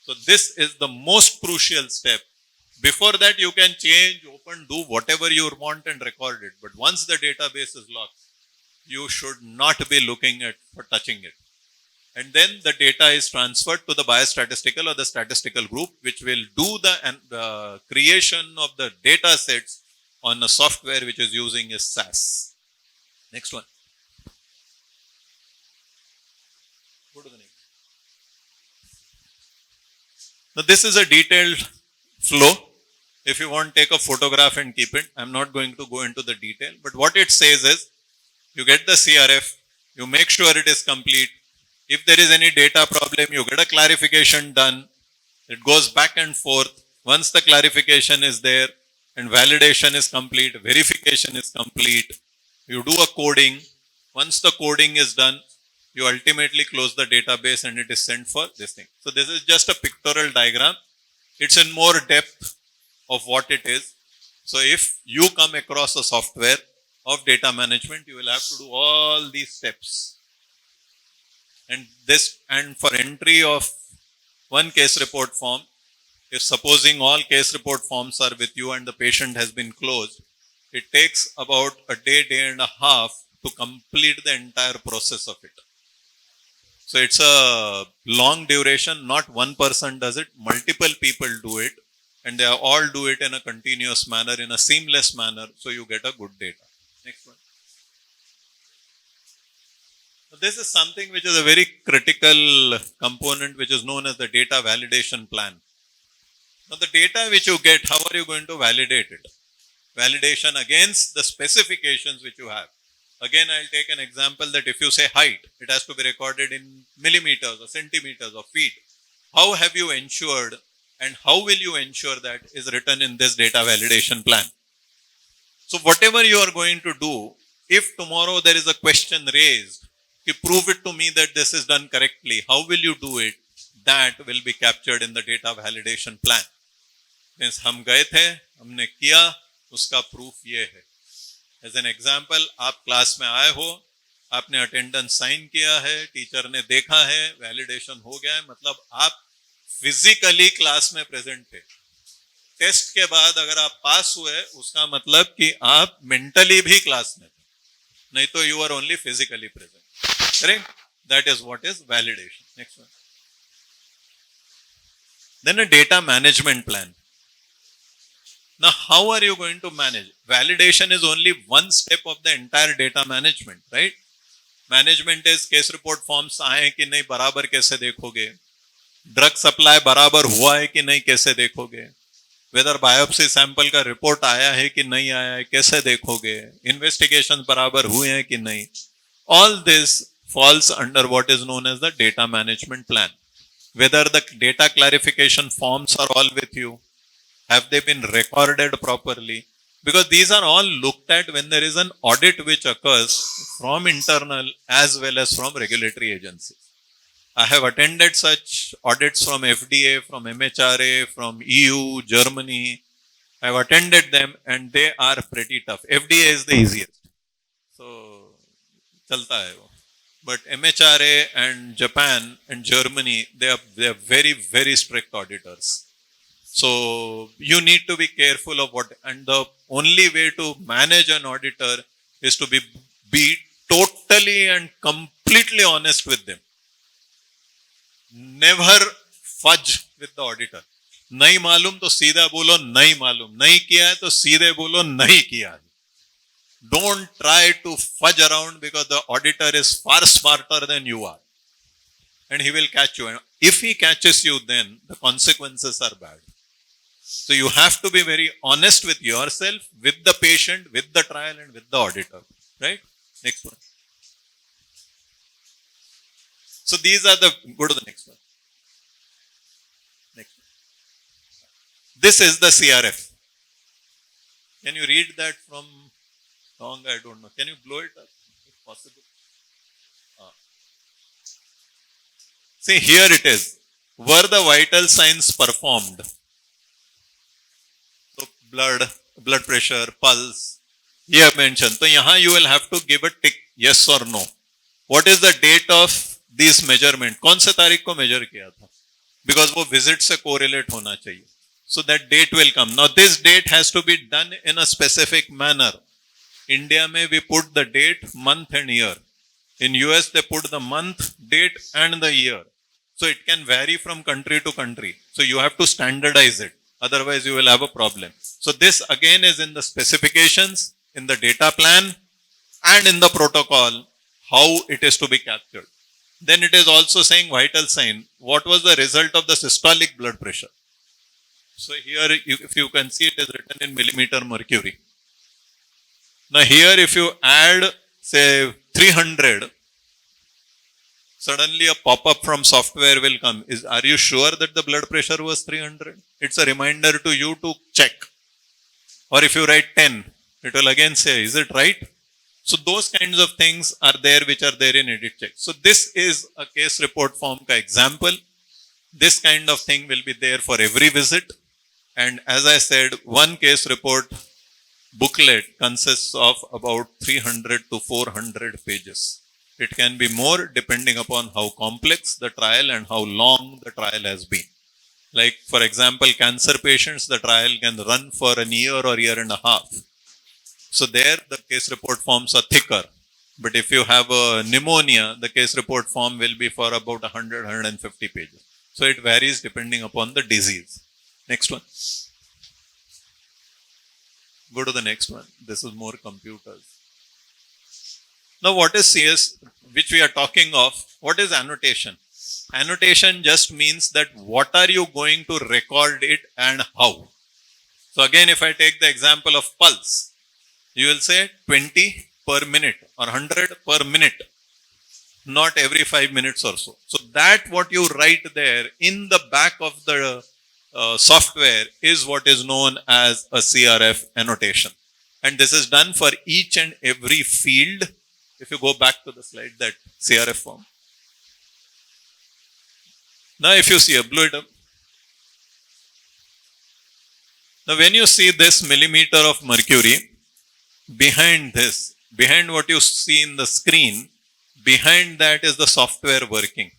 So this is the most crucial step. Before that, you can change, open, do whatever you want and record it. But once the database is locked, you should not be looking at or touching it. And then the data is transferred to the biostatistical or the statistical group, which will do the creation of the data sets on a software which is using a SAS. Next one. Go to the next. Now this is a detailed flow. If you want, take a photograph and keep it. I'm not going to go into the detail, but what it says is, you get the CRF, you make sure it is complete. If there is any data problem, you get a clarification done. It goes back and forth. Once the clarification is there and validation is complete, verification is complete, you do a coding. Once the coding is done, you ultimately close the database and it is sent for this thing. So this is just a pictorial diagram. It's in more depth of what it is. So if you come across a software of data management, you will have to do all these steps. And for entry of one case report form, if supposing all case report forms are with you and the patient has been closed, it takes about a day and a half to complete the entire process of it. So it's a long duration, not one person does it, multiple people do it, and they all do it in a continuous manner, in a seamless manner, so you get a good data. Next one. So this is something which is a very critical component which is known as the data validation plan. Now the data which you get, how are you going to validate it? Validation against the specifications which you have. Again, I'll take an example that if you say height, it has to be recorded in millimeters or centimeters or feet. How have you ensured and how will you ensure that is written in this data validation plan? So whatever you are going to do, if tomorrow there is a question raised, you prove it to me that this is done correctly, how will you do it? That will be captured in the data validation plan. Means हम गए थे, हमने किया, उसका proof ये है. As an example, आप class में आए हो, आपने अटेंडेंस साइन किया है, टीचर ने देखा है, वैलिडेशन हो गया है, मतलब आप फिजिकली क्लास में प्रेजेंट थे. टेस्ट के बाद अगर आप पास हुए, उसका मतलब कि आप मेंटली भी क्लास में थे, नहीं तो you are only physically present. Correct? That is what is validation. Next one. Then a data management plan. Now, how are you going to manage? Validation is only one step of the entire data management, right? Management is case report forms आए कि नहीं बराबर कैसे देखोगे? Drug supply बराबर हुआ है कि नहीं कैसे देखोगे? Whether biopsy sample का report आया है कि नहीं आया है कैसे देखोगे? Investigations बराबर हुए हैं कि नहीं? All this falls under what is known as the data management plan. Whether the data clarification forms are all with you, have they been recorded properly? Because these are all looked at when there is an audit which occurs from internal as well as from regulatory agencies. I have attended such audits from FDA, from MHRA, from EU, Germany. I have attended them and they are pretty tough. FDA is the easiest. So, chalta hai wo. But MHRA and Japan and Germany, they are very, very strict auditors. So you need to be careful of what, and the only way to manage an auditor is to be totally and completely honest with them. Never fudge with the auditor. नहीं मालूम तो सीधा बोलो नहीं मालूम, नहीं किया है तो सीधे बोलो नहीं किया है. Don't try to fudge around because the auditor is far smarter than you are. And he will catch you. And if he catches you, then the consequences are bad. So you have to be very honest with yourself, with the patient, with the trial and with the auditor. Right? Next one. So these are the, go to the next one. Next one. This is the CRF. Can you read that from long? I don't know. Can you blow it up if possible? See, here it is. Were the vital signs performed? So blood pressure, pulse, here mentioned. So यहाँ you will have to give a tick, yes or no. What is the date of these measurement? कौन से तारीख को measure किया था? Because वो visit से correlate होना चाहिए. So that date will come. Now this date has to be done in a specific manner. India में we put the date, month and year. In US they put the month, date and the year. So it can vary from country to country. So you have to standardize it. Otherwise you will have a problem. So this again is in the specifications, in the data plan and in the protocol, how it is to be captured. Then it is also saying vital sign. What was the result of the systolic blood pressure? So here, if you can see, it is written in millimeter mercury. Now here, if you add, say, 300, suddenly a pop-up from software will come. Are you sure that the blood pressure was 300? It's a reminder to you to check. Or if you write 10, it will again say, is it right? So those kinds of things are there which are there in edit check. So this is a case report form ka example. This kind of thing will be there for every visit. And as I said, one case report booklet consists of about 300 to 400 pages. It can be more depending upon how complex the trial and how long the trial has been. Like, for example, cancer patients, the trial can run for an year or year and a half. So there, the case report forms are thicker. But if you have a pneumonia, the case report form will be for about 100, 150 pages. So it varies depending upon the disease. Next one. Go to the next one. This is more computers. Now, what is CS, which we are talking of? What is annotation? Annotation just means that what are you going to record it and how. So again, if I take the example of pulse, you will say 20 per minute or 100 per minute, not every 5 minutes or so. So that what you write there in the back of the software is what is known as a CRF annotation. And this is done for each and every field. If you go back to the slide, that CRF form. Now, if you see, blow it up. Now, when you see this millimeter of mercury, behind this, behind what you see in the screen, behind that is the software working.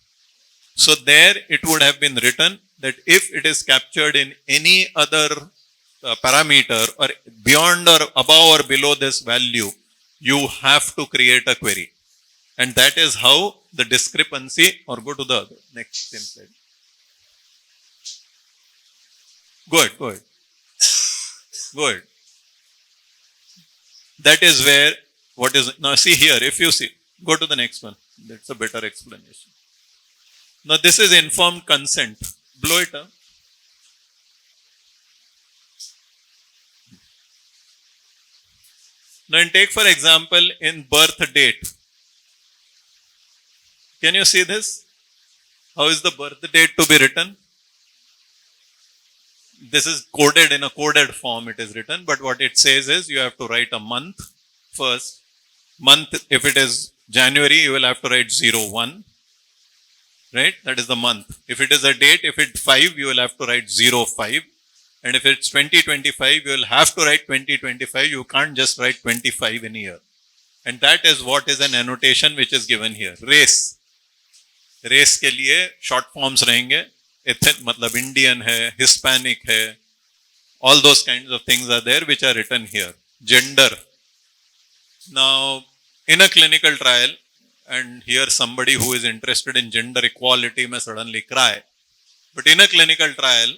So, there it would have been written that if it is captured in any other parameter or beyond or above or below this value, you have to create a query. And that is how the discrepancy, or go to the next same slide. Go ahead. That is where, what is, now see here, if you see, go to the next one. That's a better explanation. Now this is informed consent. Blow it up. Now, and take for example in birth date. Can you see this? How is the birth date to be written? This is coded in a coded form, it is written, but what it says is you have to write a month first. Month, if it is January, you will have to write 01. Right? That is the month. If it is a date, if it's 5, you will have to write 05. And if it's 2025, you will have to write 2025. You can't just write 25 in a year. And that is what is an annotation which is given here. Race. Race के लिए short forms रहेंगे. Ethnic मतलब Indian है, Hispanic है. All those kinds of things are there which are written here. Gender. Now, in a clinical trial, and here somebody who is interested in gender equality may suddenly cry. But in a clinical trial,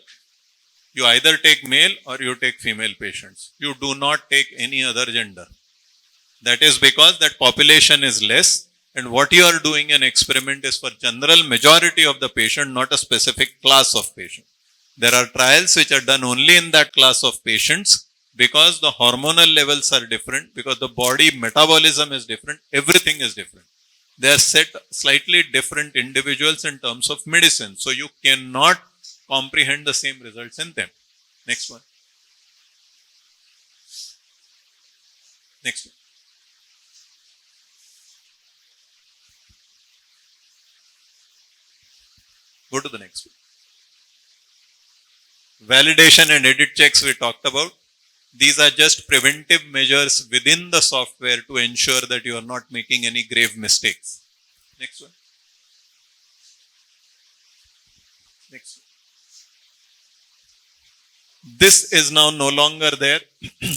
you either take male or you take female patients. You do not take any other gender. That is because that population is less, and what you are doing an experiment is for general majority of the patient, not a specific class of patient. There are trials which are done only in that class of patients because the hormonal levels are different, because the body metabolism is different, everything is different. They are set slightly different individuals in terms of medicine. So you cannot comprehend the same results in them. Next one. Next one. Go to the next one. Validation and edit checks we talked about. These are just preventive measures within the software to ensure that you are not making any grave mistakes. Next one. Next one. This is now no longer there,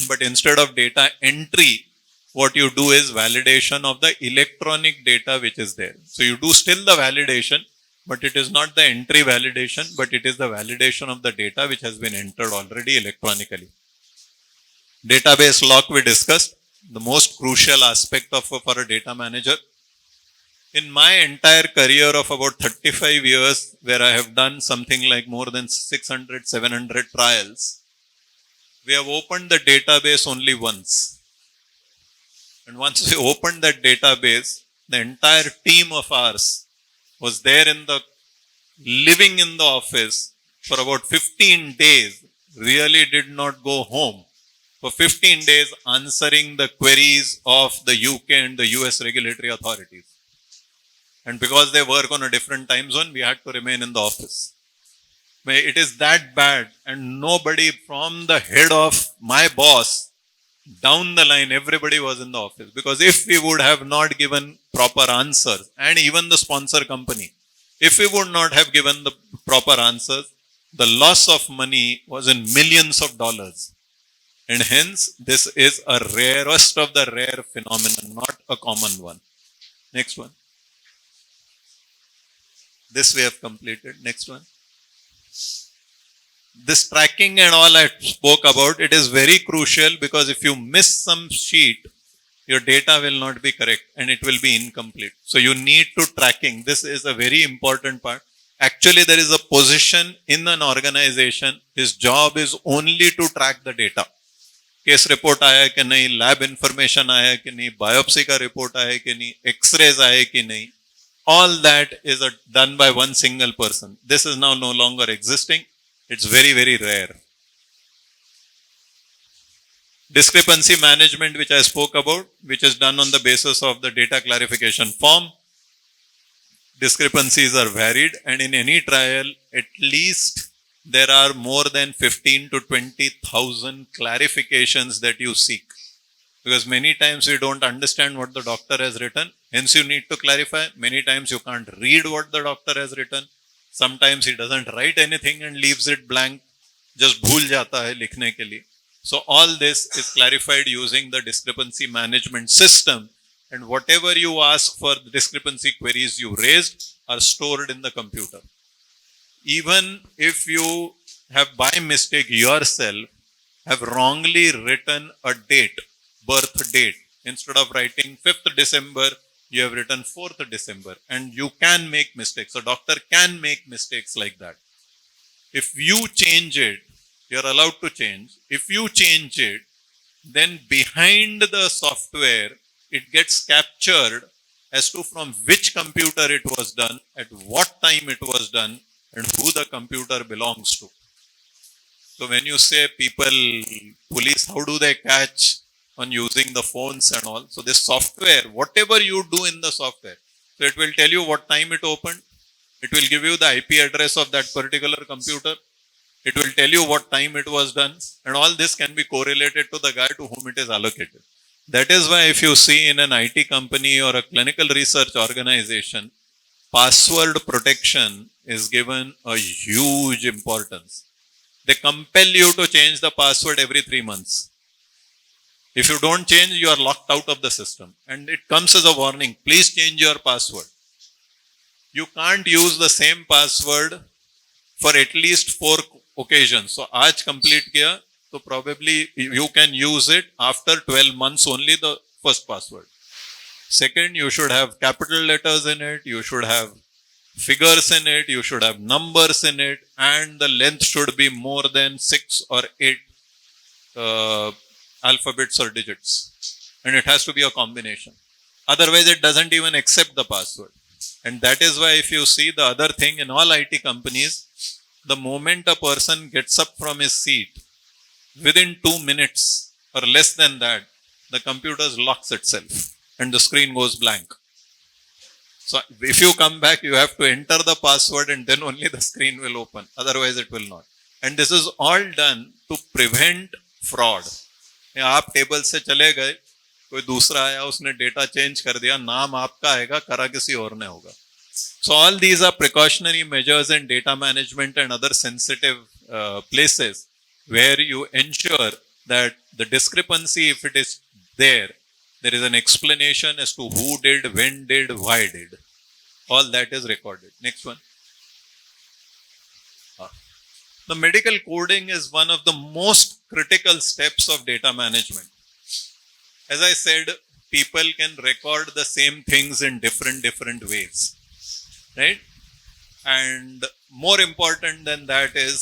but instead of data entry, what you do is validation of the electronic data which is there. So you do still the validation, but it is not the entry validation, but it is the validation of the data which has been entered already electronically. Database lock we discussed, the most crucial aspect of for a data manager. In my entire career of about 35 years, where I have done something like more than 600, 700 trials, we have opened the database only once. And once we opened that database, the entire team of ours was there living in the office for about 15 days, really did not go home. For 15 days answering the queries of the UK and the US regulatory authorities. And because they work on a different time zone, we had to remain in the office. It is that bad, and nobody from the head of my boss down the line, everybody was in the office. Because if we would have not given proper answers, and even the sponsor company, if we would not have given the proper answers, the loss of money was in millions of dollars. And hence, this is a rarest of the rare phenomenon, not a common one. Next one. This we have completed. Next one. This tracking and all I spoke about, it is very crucial, because if you miss some sheet, your data will not be correct and it will be incomplete. So you need to tracking. This is a very important part. Actually, there is a position in an organization. His job is only to track the data. Case report आया कि नहीं, lab information आया कि नहीं, biopsy का report आया कि नहीं, एक्सरेज आए कि नहीं, all that is done by one single person. This is now no longer existing. It's very, very rare. Discrepancy management, which I spoke about, which is done on the basis of the data clarification form. Discrepancies are varied, and in any trial, at least there are more than 15 to 20,000 clarifications that you seek. Because many times we don't understand what the doctor has written, hence you need to clarify. Many times you can't read what the doctor has written. Sometimes he doesn't write anything and leaves it blank, just bhul jata hai likhne ke liye. So all this is clarified using the discrepancy management system, and whatever you ask for the discrepancy queries you raised are stored in the computer. Even if you have by mistake yourself have wrongly written a date, birth date, instead of writing 5th December, you have written 4th December, and you can make mistakes. A doctor can make mistakes like that. If you change it, you are allowed to change. If you change it, then behind the software, it gets captured as to from which computer it was done, at what time it was done, and who the computer belongs to. So when you say people, police, how do they catch on using the phones and all? So this software, whatever you do in the software, so it will tell you what time it opened. It will give you the IP address of that particular computer. It will tell you what time it was done. And all this can be correlated to the guy to whom it is allocated. That is why if you see in an IT company or a clinical research organization, password protection is given a huge importance. They compel you to change the password every 3 months. If you don't change, you are locked out of the system. And it comes as a warning, please change your password. You can't use the same password for at least 4 occasions. So, aaj complete kiya, so probably you can use it after 12 months only, the first password. Second, you should have capital letters in it, you should have figures in it, you should have numbers in it, and the length should be more than 6 or 8 alphabets or digits. And it has to be a combination. Otherwise, it doesn't even accept the password. And that is why if you see the other thing in all IT companies, the moment a person gets up from his seat, within 2 minutes or less than that, the computer locks itself and the screen goes blank. So if you come back, you have to enter the password and then only the screen will open. Otherwise, it will not. And this is all done to prevent fraud. आप table से चले गए, कोई दूसरा आया, उसने data change कर दिया, नाम आपका आएगा, करा किसी और ने होगा. So all these are precautionary measures in data management and other sensitive places where you ensure that the discrepancy, if it is there is an explanation as to who did, when did, why did. All that is recorded. Next one. The medical coding is one of the most critical steps of data management. As I said, people can record the same things in different ways, right? And more important than that is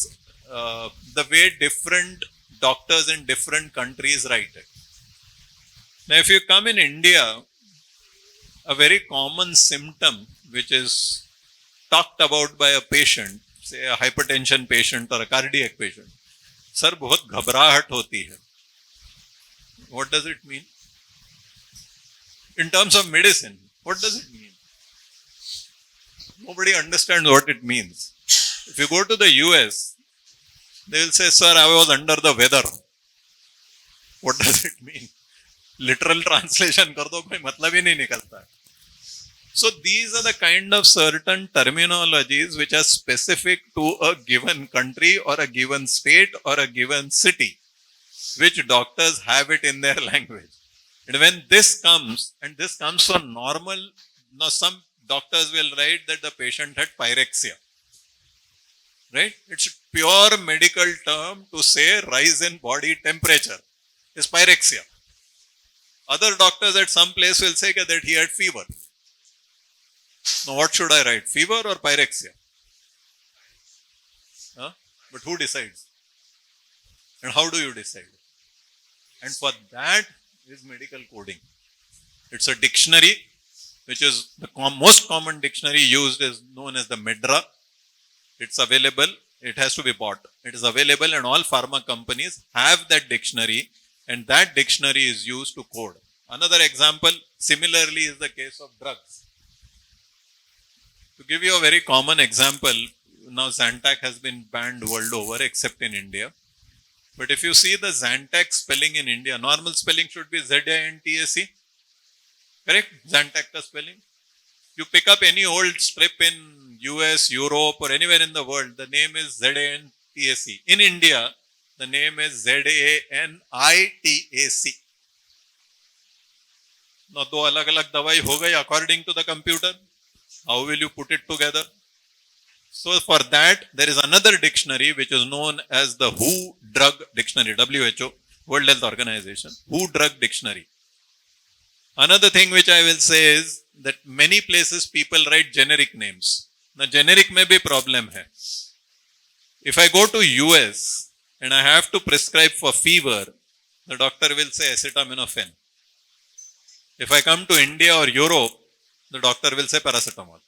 the way different doctors in different countries write it. Now, if you come in India, a very common symptom which is talked about by a patient, say a hypertension patient or a cardiac patient, sir, बहुत घबराहट होती है. What does it mean? In terms of medicine, what does it mean? Nobody understands what it means. If you go to the US, they will say, sir, I was under the weather. What does it mean? Literal translation कर दो, कोई मतलब ही नहीं निकलता. So these are the kind of certain terminologies which are specific to a given country or a given state or a given city, which doctors have it in their language. And when this comes, and this comes for normal, now some doctors will write that the patient had pyrexia, right? It's a pure medical term to say rise in body temperature is pyrexia. Other doctors at some place will say that he had fever. Now what should I write? Fever or pyrexia? Huh? But who decides? And how do you decide? And for that is medical coding. It's a dictionary, which is the most common dictionary used is known as the MEDRA. It's available. It has to be bought. It is available and all pharma companies have that dictionary, and that dictionary is used to code. Another example, similarly, is the case of drugs. To give you a very common example, now Zantac has been banned world over except in India. But if you see the Zantac spelling in India, normal spelling should be Z-A-N-T-A-C. Correct? Zantac ka spelling. You pick up any old strip in US, Europe or anywhere in the world, the name is Z-A-N-T-A-C. In India, the name is Z-A-N-I-T-A-C. Now, दो अलग-अलग दवाई हो गई according to the computer. How will you put it together? So for that, there is another dictionary which is known as the WHO Drug Dictionary, WHO, World Health Organization, WHO Drug Dictionary. Another thing which I will say is that many places people write generic names. Now generic may be problem hai. If I go to US and I have to prescribe for fever, the doctor will say acetaminophen. If I come to India or Europe, the doctor will say paracetamol.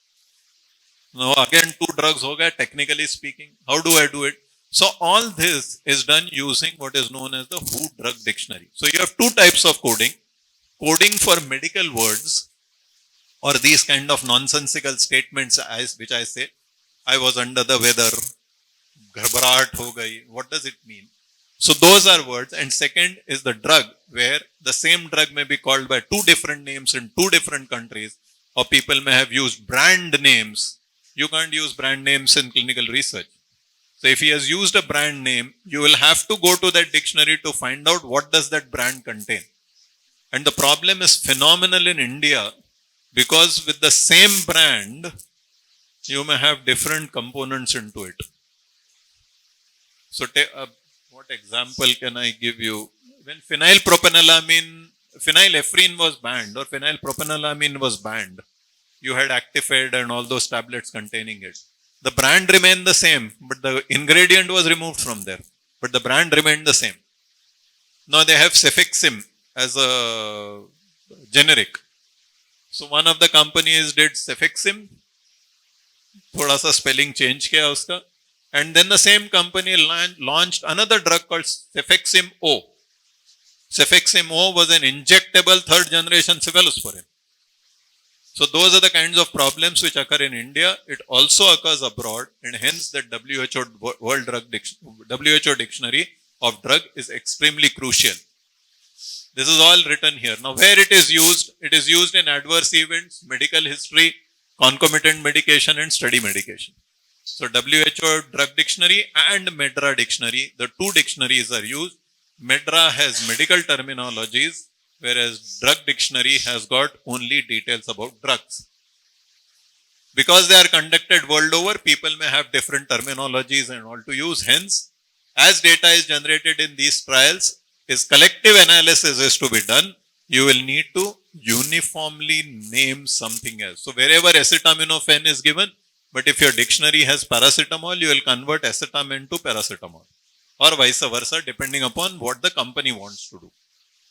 Now again, two drugs ho gaya, technically speaking. How do I do it? So all this is done using what is known as the WHO Drug Dictionary. So you have two types of coding. Coding for medical words or these kind of nonsensical statements which I say, I was under the weather, घबराहट हो गई. What does it mean? So those are words. And second is the drug, where the same drug may be called by two different names in two different countries, or people may have used brand names. You can't use brand names in clinical research. So if he has used a brand name, you will have to go to that dictionary to find out what does that brand contain. And the problem is phenomenal in India, because with the same brand, you may have different components into it. So what example can I give you? When phenylephrine was banned or phenylpropanylamine was banned, you had Actifed and all those tablets containing it. The brand remained the same, but the ingredient was removed from there. But the brand remained the same. Now they have Cefixime as a generic. So one of the companies did Cefixime, thoda sa spelling change kiya uska, and then the same company launched another drug called Cefixime O. Cefixime O was an injectable third generation cephalosporin. So those are the kinds of problems which occur in India. It also occurs abroad, and hence the WHO Dictionary of Drug is extremely crucial. This is all written here. Now where it is used in adverse events, medical history, concomitant medication and study medication. So WHO Drug Dictionary and MEDRA Dictionary, the two dictionaries are used. MEDRA has medical terminologies, whereas Drug Dictionary has got only details about drugs. Because they are conducted world over, people may have different terminologies and all to use. Hence, as data is generated in these trials, is collective analysis is to be done, you will need to uniformly name something else. So wherever acetaminophen is given, but if your dictionary has paracetamol, you will convert acetam to paracetamol, or vice versa, depending upon what the company wants to do.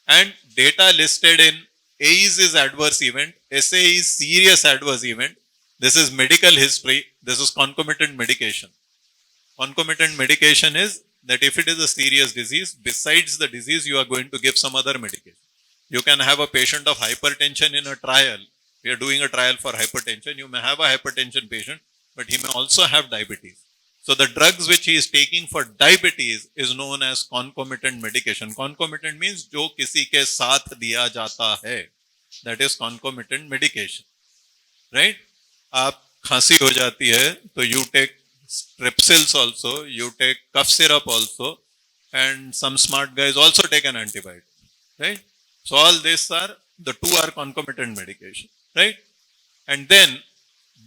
And data listed in AEs is adverse event, SA is serious adverse event. This is medical history. This is concomitant medication. Concomitant medication is that if it is a serious disease, besides the disease, you are going to give some other medication. You can have a patient of hypertension in a trial. We are doing a trial for hypertension. You may have a hypertension patient, but he may also have diabetes. So the drugs which he is taking for diabetes is known as concomitant medication. Concomitant means जो किसी के साथ दिया जाता है. That is concomitant medication. Right? आप खांसी हो जाती है तो you take strepsils also, you take cough syrup also, and some smart guys also take an antibiotic. Right? So all these are, the two are concomitant medication. Right? And then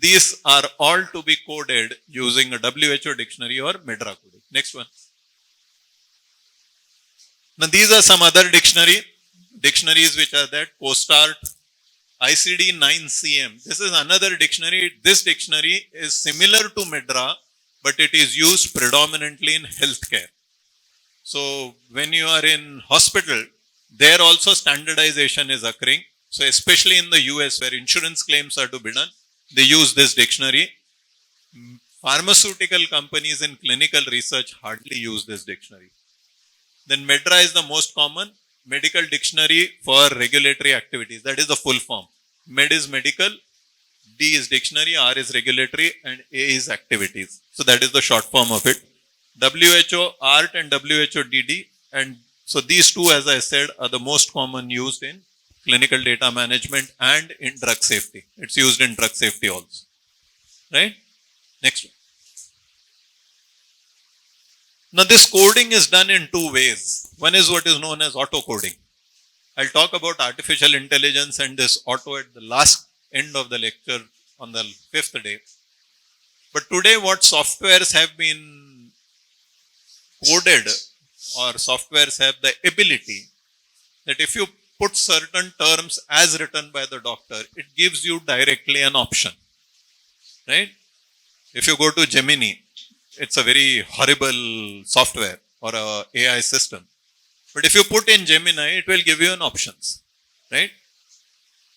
these are all to be coded using a WHO dictionary or MEDRA coding. Next one. Now these are some other dictionaries which are that CoStart, ICD-9CM. This is another dictionary. This dictionary is similar to MEDRA, but it is used predominantly in healthcare. So when you are in hospital, there also standardization is occurring. So especially in the US where insurance claims are to be done, they use this dictionary. Pharmaceutical companies in clinical research hardly use this dictionary. Then MEDRA is the most common, medical dictionary for regulatory activities. That is the full form. Med is medical, D is dictionary, R is regulatory, and A is activities. So that is the short form of it. WHO ART and WHO DD. And so these two, as I said, are the most common used in clinical data management and in drug safety. It's used in drug safety also. Right? Next one. Now this coding is done in two ways. One is what is known as auto coding. I'll talk about artificial intelligence and this auto at the last end of the lecture on the 5th day. But today what softwares have been coded, or softwares have the ability that if you put certain terms as written by the doctor, it gives you directly an option. Right? If you go to Gemini, it's a very horrible software or a AI system. But if you put in Gemini, it will give you an options. Right?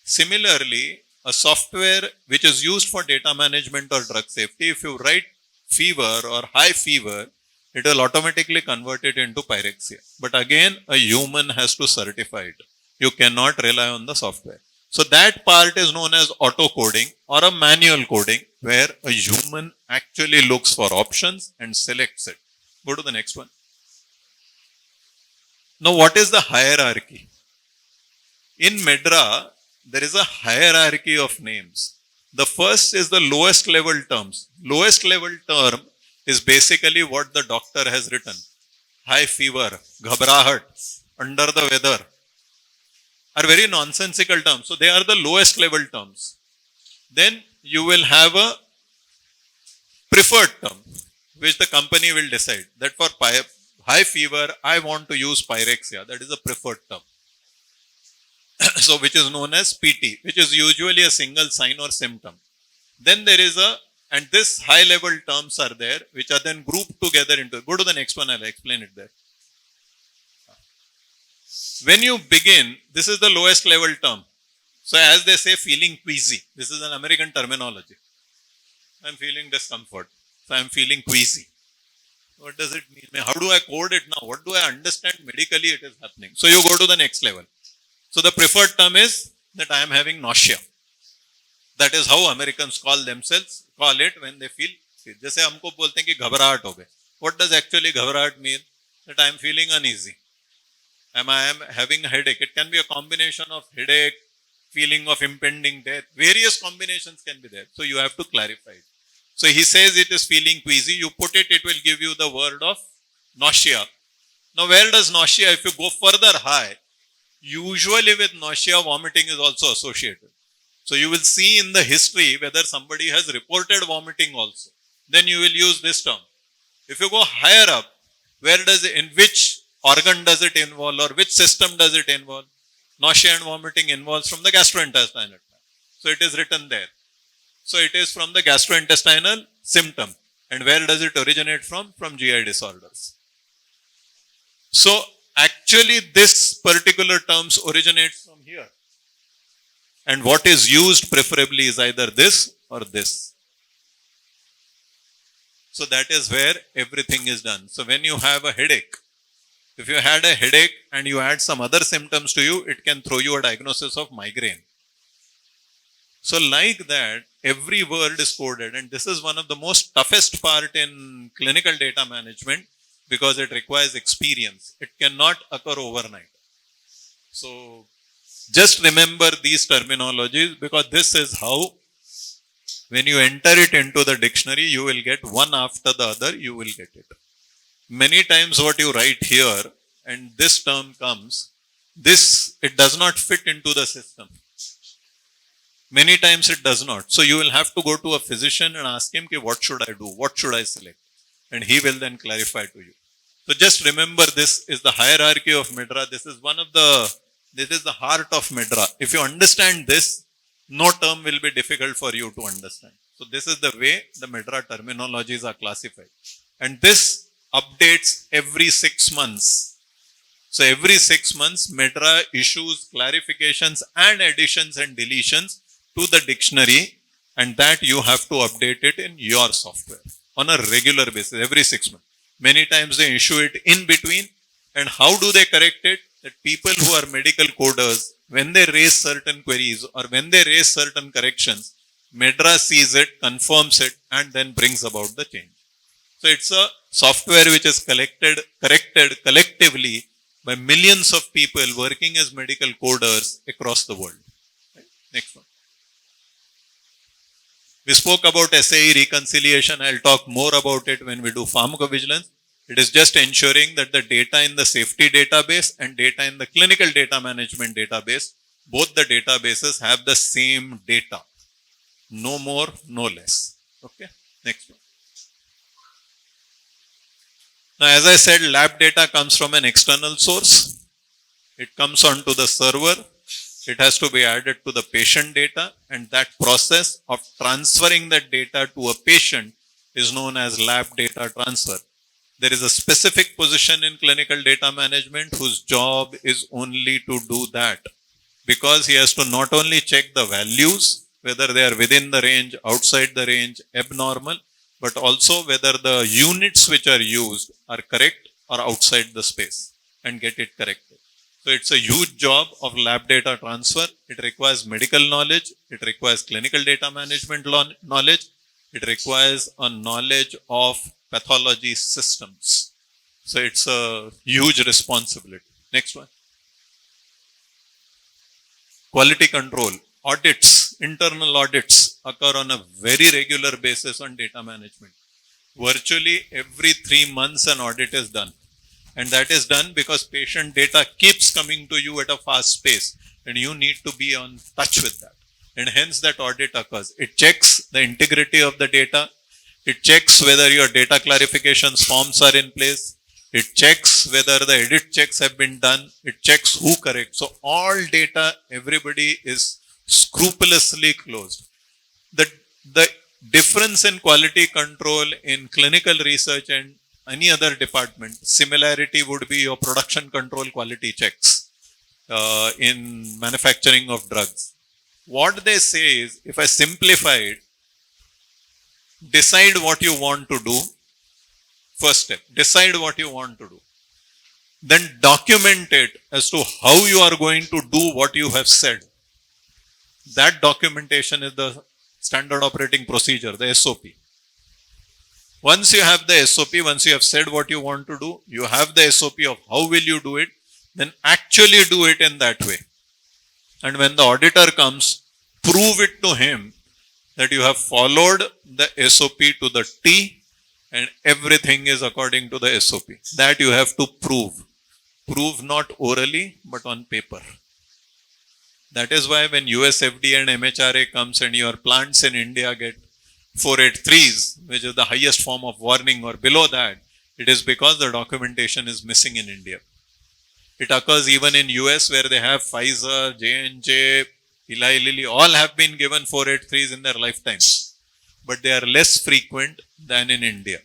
Similarly, a software which is used for data management or drug safety, if you write fever or high fever, it will automatically convert it into pyrexia. But again, a human has to certify it. You cannot rely on the software. So that part is known as auto coding or a manual coding, where a human actually looks for options and selects it. Go to the next one. Now, what is the hierarchy? In MEDRA, there is a hierarchy of names. The first is the lowest level terms. Lowest level term is basically what the doctor has written. High fever, ghabrahat, under the weather, are very nonsensical terms. So they are the lowest level terms. Then you will have a preferred term, which the company will decide that for high fever, I want to use pyrexia. That is a preferred term. So which is known as PT, which is usually a single sign or symptom. Then there is and this high level terms are there, which are then grouped together into, go to the next one, I'll explain it there. When you begin, this is the lowest level term. So as they say, feeling queasy. This is an American terminology. I'm feeling discomfort. So I'm feeling queasy. What does it mean? How do I code it now? What do I understand medically it is happening? So you go to the next level. So the preferred term is that I am having nausea. That is how Americans call it when they feel. जैसे हमको बोलते हैं कि घबराहट हो गए. What does actually घबराहट mean? That I am feeling uneasy. I am having a headache. It can be a combination of headache, feeling of impending death. Various combinations can be there. So you have to clarify it. So he says it is feeling queasy. You put it, it will give you the word of nausea. Now where does nausea, if you go further high, usually with nausea, vomiting is also associated. So you will see in the history whether somebody has reported vomiting also. Then you will use this term. If you go higher up, in which organ does it involve or which system does it involve? Nausea and vomiting involves from the gastrointestinal tract. So it is written there. So it is from the gastrointestinal symptom. And where does it originate from? From GI disorders. So actually this particular terms originates from here. And what is used preferably is either this or this. So that is where everything is done. So when you have a headache, if you had a headache and you add some other symptoms to you, it can throw you a diagnosis of migraine. So like that, every word is coded, and this is one of the most toughest part in clinical data management because it requires experience. It cannot occur overnight. So just remember these terminologies because this is how when you enter it into the dictionary, you will get one after the other, you will get it. Many times what you write here and this term comes, it does not fit into the system. Many times it does not. So you will have to go to a physician and ask him, what should I do? What should I select? And he will then clarify to you. So just remember, this is the hierarchy of MIDRA. This is the heart of MIDRA. If you understand this, no term will be difficult for you to understand. So this is the way the MIDRA terminologies are classified. And this updates every 6 months. So every 6 months, MIDRA issues clarifications and additions and deletions to the dictionary, and that you have to update it in your software on a regular basis, every 6 months. Many times they issue it in between. And how do they correct it? That people who are medical coders, when they raise certain queries or when they raise certain corrections, MIDRA sees it, confirms it, and then brings about the change. So it's a software which is corrected collectively by millions of people working as medical coders across the world. Right? Next one. We spoke about SAE reconciliation. I'll talk more about it when we do pharmacovigilance. It is just ensuring that the data in the safety database and data in the clinical data management database, both the databases have the same data. No more, no less. Okay, next one. Now, as I said, lab data comes from an external source. It comes onto the server. It has to be added to the patient data, and that process of transferring that data to a patient is known as lab data transfer. There is a specific position in clinical data management whose job is only to do that, because he has to not only check the values, whether they are within the range, outside the range, abnormal, but also whether the units which are used are correct or outside the space and get it corrected. So it's a huge job of lab data transfer. It requires medical knowledge. It requires clinical data management knowledge. It requires a knowledge of pathology systems. So it's a huge responsibility. Next one. Quality control. Audits, internal audits occur on a very regular basis on data management. Virtually every 3 months an audit is done. And that is done because patient data keeps coming to you at a fast pace and you need to be on touch with that. And hence that audit occurs. It checks the integrity of the data. It checks whether your data clarifications forms are in place. It checks whether the edit checks have been done. It checks who corrects. So all data, everybody is scrupulously closed. The difference in quality control in clinical research and any other department, similarity would be your production control quality checks in manufacturing of drugs. What they say is, if I simplify it, decide what you want to do. First step, decide what you want to do. Then document it as to how you are going to do what you have said. That documentation is the standard operating procedure, the SOP. Once you have the SOP, once you have said what you want to do, you have the SOP of how will you do it, then actually do it in that way. And when the auditor comes, prove it to him that you have followed the SOP to the T and everything is according to the SOP. That you have to prove. Prove not orally, but on paper. That is why when US FDA and MHRA comes and your plants in India get 483s, which is the highest form of warning or below that, it is because the documentation is missing in India. It occurs even in US where they have Pfizer, J&J, Eli Lilly, all have been given 483s in their lifetimes. But they are less frequent than in India.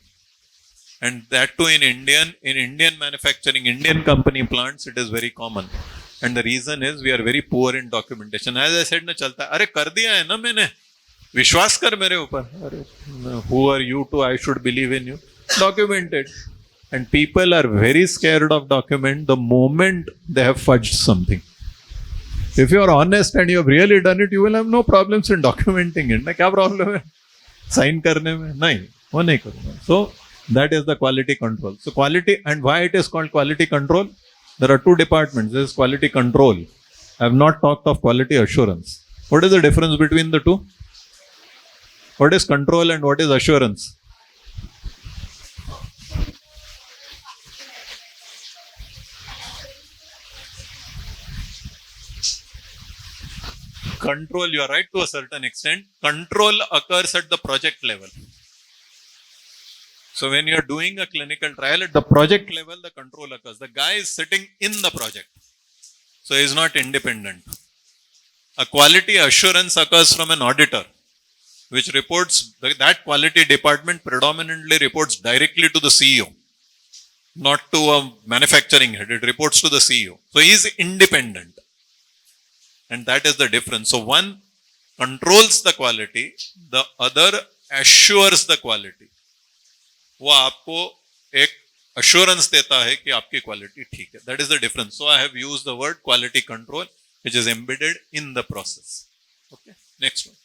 And that too in Indian manufacturing, Indian company plants, it is very common. And the reason is we are very poor in documentation. As I said, na chalta hai. Arey kar diya hai na maine. Vishwas kar mere upar. Who are you to? I should believe in you. Document it. And people are very scared of document the moment they have fudged something. If you are honest and you have really done it, you will have no problems in documenting it. Na kya problem hai? Sign karne mein? Nahi. वो नहीं करूँगा. So that is the quality control. So quality, and why it is called quality control? There are two departments. This is quality control. I have not talked of quality assurance. What is the difference between the two? What is control and what is assurance? Control, you are right to a certain extent. Control occurs at the project level. So when you are doing a clinical trial at the project level, the control occurs. The guy is sitting in the project. So he is not independent. A quality assurance occurs from an auditor, which reports, that quality department predominantly reports directly to the CEO, not to a manufacturing head. It reports to the CEO. So he is independent. And that is the difference. So one controls the quality, the other assures the quality. वो आपको एक assurance देता है कि आपकी quality ठीक है. That is the difference. So I have used the word quality control, which is embedded in the process. Okay. Next one.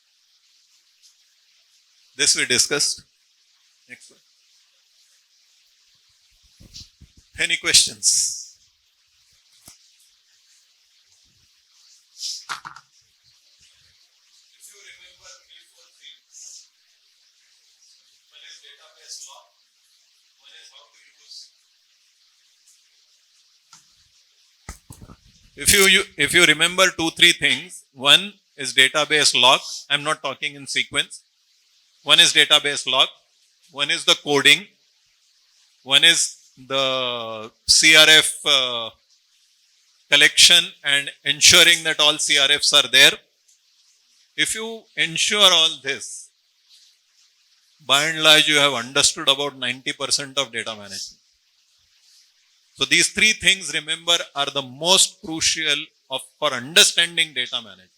This we discussed. Next one. Any questions? If you remember 2-3 things, one is database lock. I'm not talking in sequence. One is database lock. One is the coding. One is the CRF collection and ensuring that all CRFs are there. If you ensure all this, by and large, you have understood about 90% of data management. So these three things, remember, are the most crucial for understanding data management.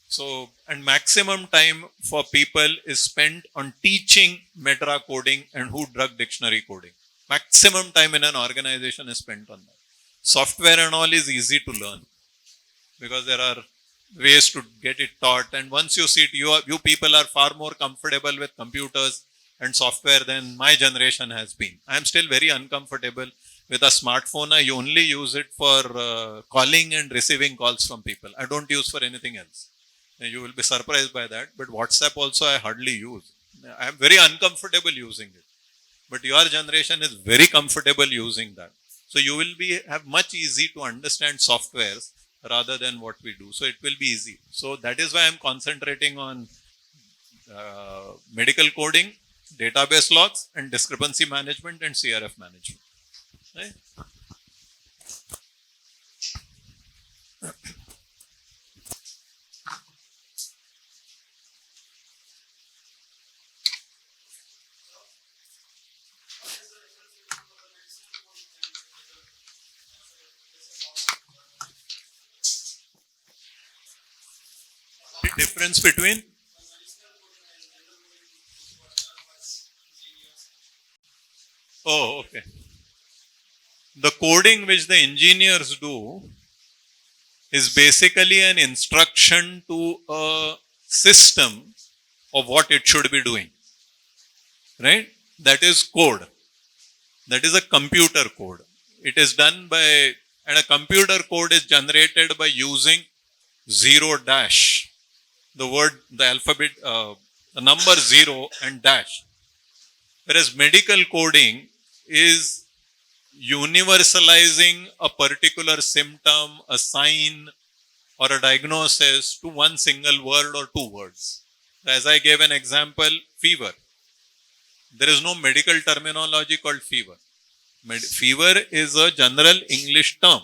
So, and maximum time for people is spent on teaching Medra coding and who drug dictionary coding. Maximum time in an organization is spent on that. Software and all is easy to learn because there are ways to get it taught. And once you see it, you people are far more comfortable with computers and software than my generation has been. I am still very uncomfortable with a smartphone. I only use it for calling and receiving calls from people. I don't use for anything else. You will be surprised by that. But WhatsApp also I hardly use. I am very uncomfortable using it. But your generation is very comfortable using that. So you will have much easy to understand softwares rather than what we do. So it will be easy. So that is why I am concentrating on medical coding, database logs, and discrepancy management and CRF management. Right? The difference between okay. The coding which the engineers do is basically an instruction to a system of what it should be doing. Right? That is code. That is a computer code. It is done by, and a computer code is generated by using 0 dash. The word, the alphabet, the number 0 and dash. Whereas medical coding is universalizing a particular symptom, a sign, or a diagnosis to one single word or two words. As I gave an example, fever. There is no medical terminology called fever. Fever is a general English term.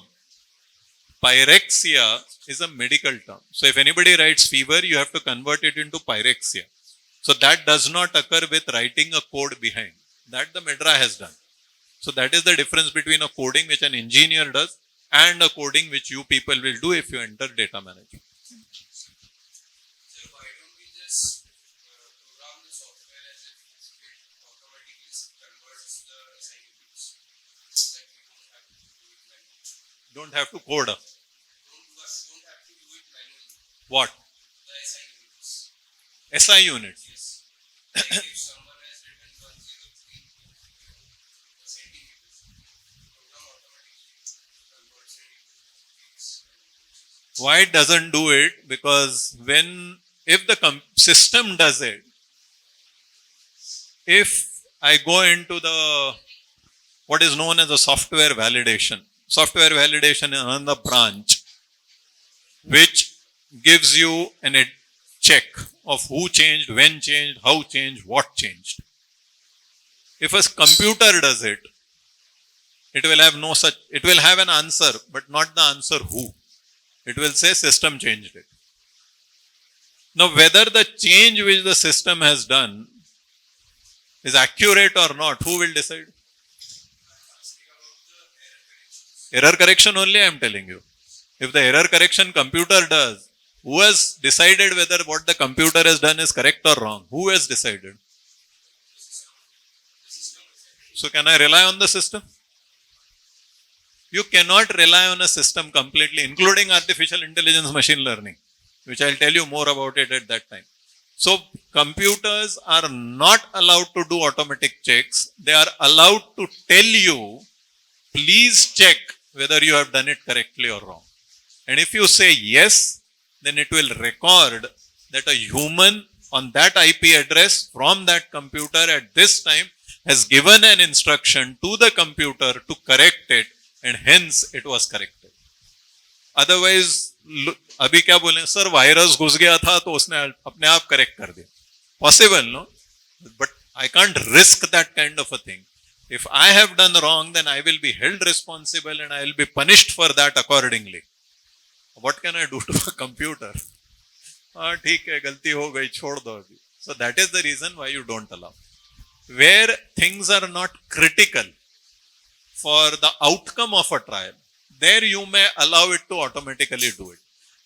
Pyrexia is a medical term. So if anybody writes fever, you have to convert it into pyrexia. So that does not occur with writing a code behind. That the Medra has done. So that is the difference between a coding which an engineer does and a coding which you people will do if you enter data management. So why don't we just program the software as if it automatically converts the SI units so that we don't have to do it manually? Don't have to code. Don't have to do it manually. What? The SI units. SI units. Yes. Like if someone has written 103 centimeters, program automatically converts it into feet and inches. Why it doesn't do it? Because if the system does it, if I go into the what is known as a software validation is another branch which gives you a check of who changed, when changed, how changed, what changed. If a computer does it, it will have no such, it will have an answer, but not the answer who. It will say system changed it. Now, whether the change which the system has done is accurate or not, who will decide? Error correction only I am telling you. If the error correction computer does, who has decided whether what the computer has done is correct or wrong? Who has decided? So can I rely on the system? You cannot rely on a system completely, including artificial intelligence, machine learning, which I'll tell you more about it at that time. So computers are not allowed to do automatic checks. They are allowed to tell you, please check whether you have done it correctly or wrong. And if you say yes, then it will record that a human on that IP address from that computer at this time has given an instruction to the computer to correct it, and hence it was corrected. Otherwise, अभी क्या बोले sir virus घुस गया था तो उसने अपने आप करेक्ट कर दिया. Possible, no? But I can't risk that kind of a thing. If I have done wrong, then I will be held responsible and I will be punished for that accordingly. What can I do to a computer? हाँ ठीक है गलती हो गई छोड़ दो अभी. So that is the reason why you don't allow. Where things are not critical for the outcome of a trial, there you may allow it to automatically do it.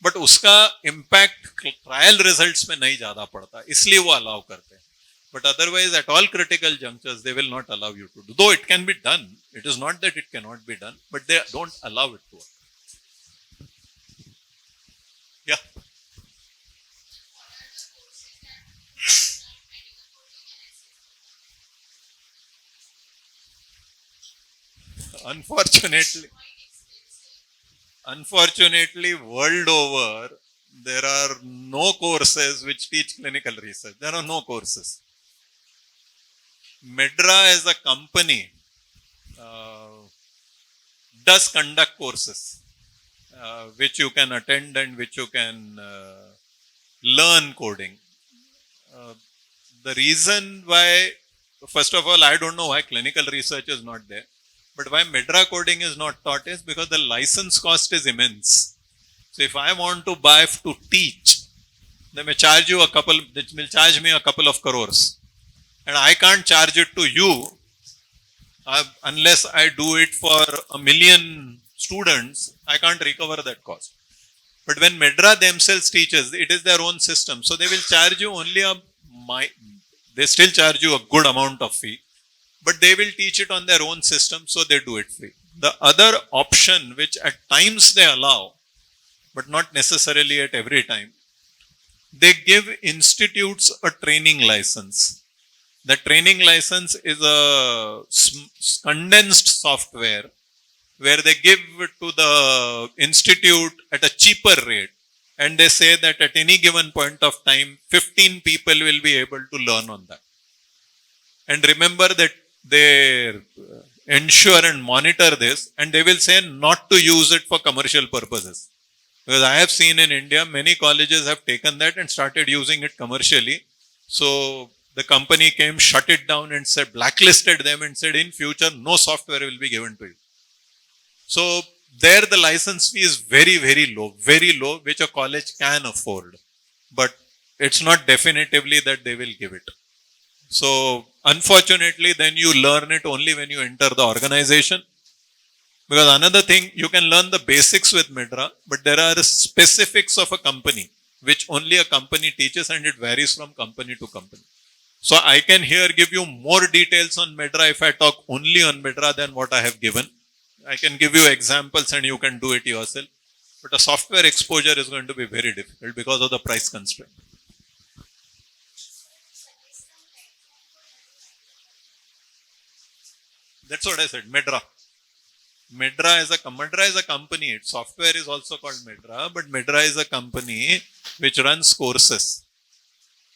But उसका impact trial results में नहीं ज़्यादा पड़ता, इसलिए वो allow करते हैं. But otherwise, at all critical junctures, they will not allow you to do. Though it can be done, it is not that it cannot be done, but they don't allow it to work. Yeah. Unfortunately, world over, there are no courses which teach clinical research. There are no courses. Medra as a company does conduct courses which you can attend and which you can learn coding. The reason why, first of all, I don't know why clinical research is not there. But why Medra coding is not taught is because the license cost is immense. So if I want to buy to teach, they will charge me a couple of crores. And I can't charge it to you unless I do it for 1 million students. I can't recover that cost. But when Medra themselves teaches, it is their own system. So they will charge you only they still charge you a good amount of fee. But they will teach it on their own system, so they do it free. The other option, which at times they allow, but not necessarily at every time, they give institutes a training license. The training license is a condensed software where they give it to the institute at a cheaper rate. And they say that at any given point of time, 15 people will be able to learn on that. And remember that they ensure and monitor this, and they will say not to use it for commercial purposes. Because I have seen in India, many colleges have taken that and started using it commercially. So The company came, shut it down and said, blacklisted them and said, in future, no software will be given to you. So there the license fee is very, very low, which a college can afford. But it's not definitively that they will give it. So unfortunately, then you learn it only when you enter the organization. Because another thing, you can learn the basics with Midra, but there are specifics of a company, which only a company teaches, and it varies from company to company. So I can here give you more details on Midra if I talk only on Midra than what I have given. I can give you examples and you can do it yourself. But a software exposure is going to be very difficult because of the price constraint. That's what I said, Midra. Midra is a company. Its software is also called Midra, but Midra is a company which runs courses.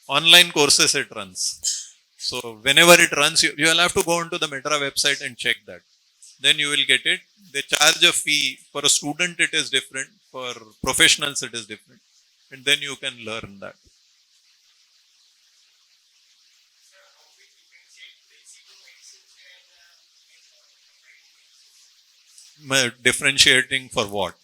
Online courses it runs. So whenever it runs, you will have to go onto the Midra website and check that. Then you will get it. They charge a fee. For a student it is different. For professionals it is different. And then you can learn that. Differentiating for what?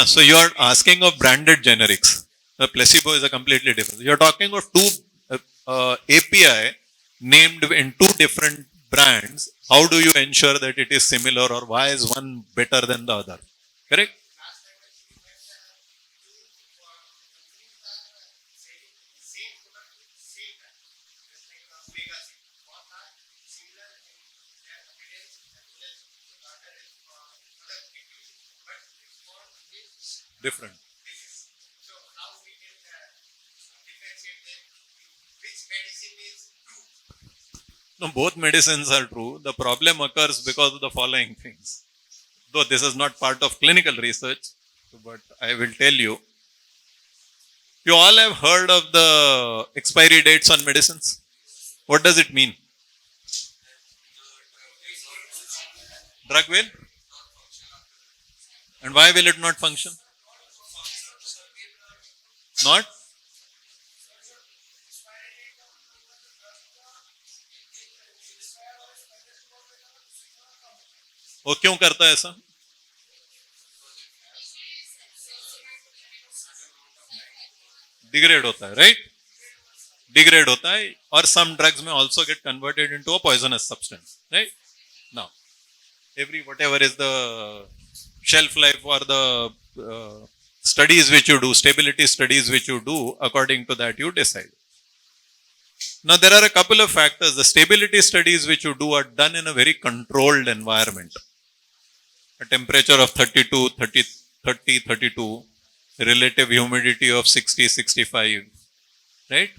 So you are asking of branded generics. The placebo is a completely different. You are talking of two API named in two different brands. How do you ensure that it is similar, or why is one better than the other? Correct? Different. So how we can differentiate them? Which medicine is true? No, both medicines are true. The problem occurs because of the following things. Though this is not part of clinical research, but I will tell you. You all have heard of the expiry dates on medicines. What does it mean? Drug will? And why will it not function? Not? वो क्यों करता है ऐसा? Degrade होता है, right? Degrade होता है, और some drugs may also get converted into a poisonous substance, right? Now, whatever is the shelf life or the studies which you do, stability studies which you do, according to that you decide. Now there are a couple of factors. The stability studies which you do are done in a very controlled environment. A temperature of 32, 32, relative humidity of 60, 65, right?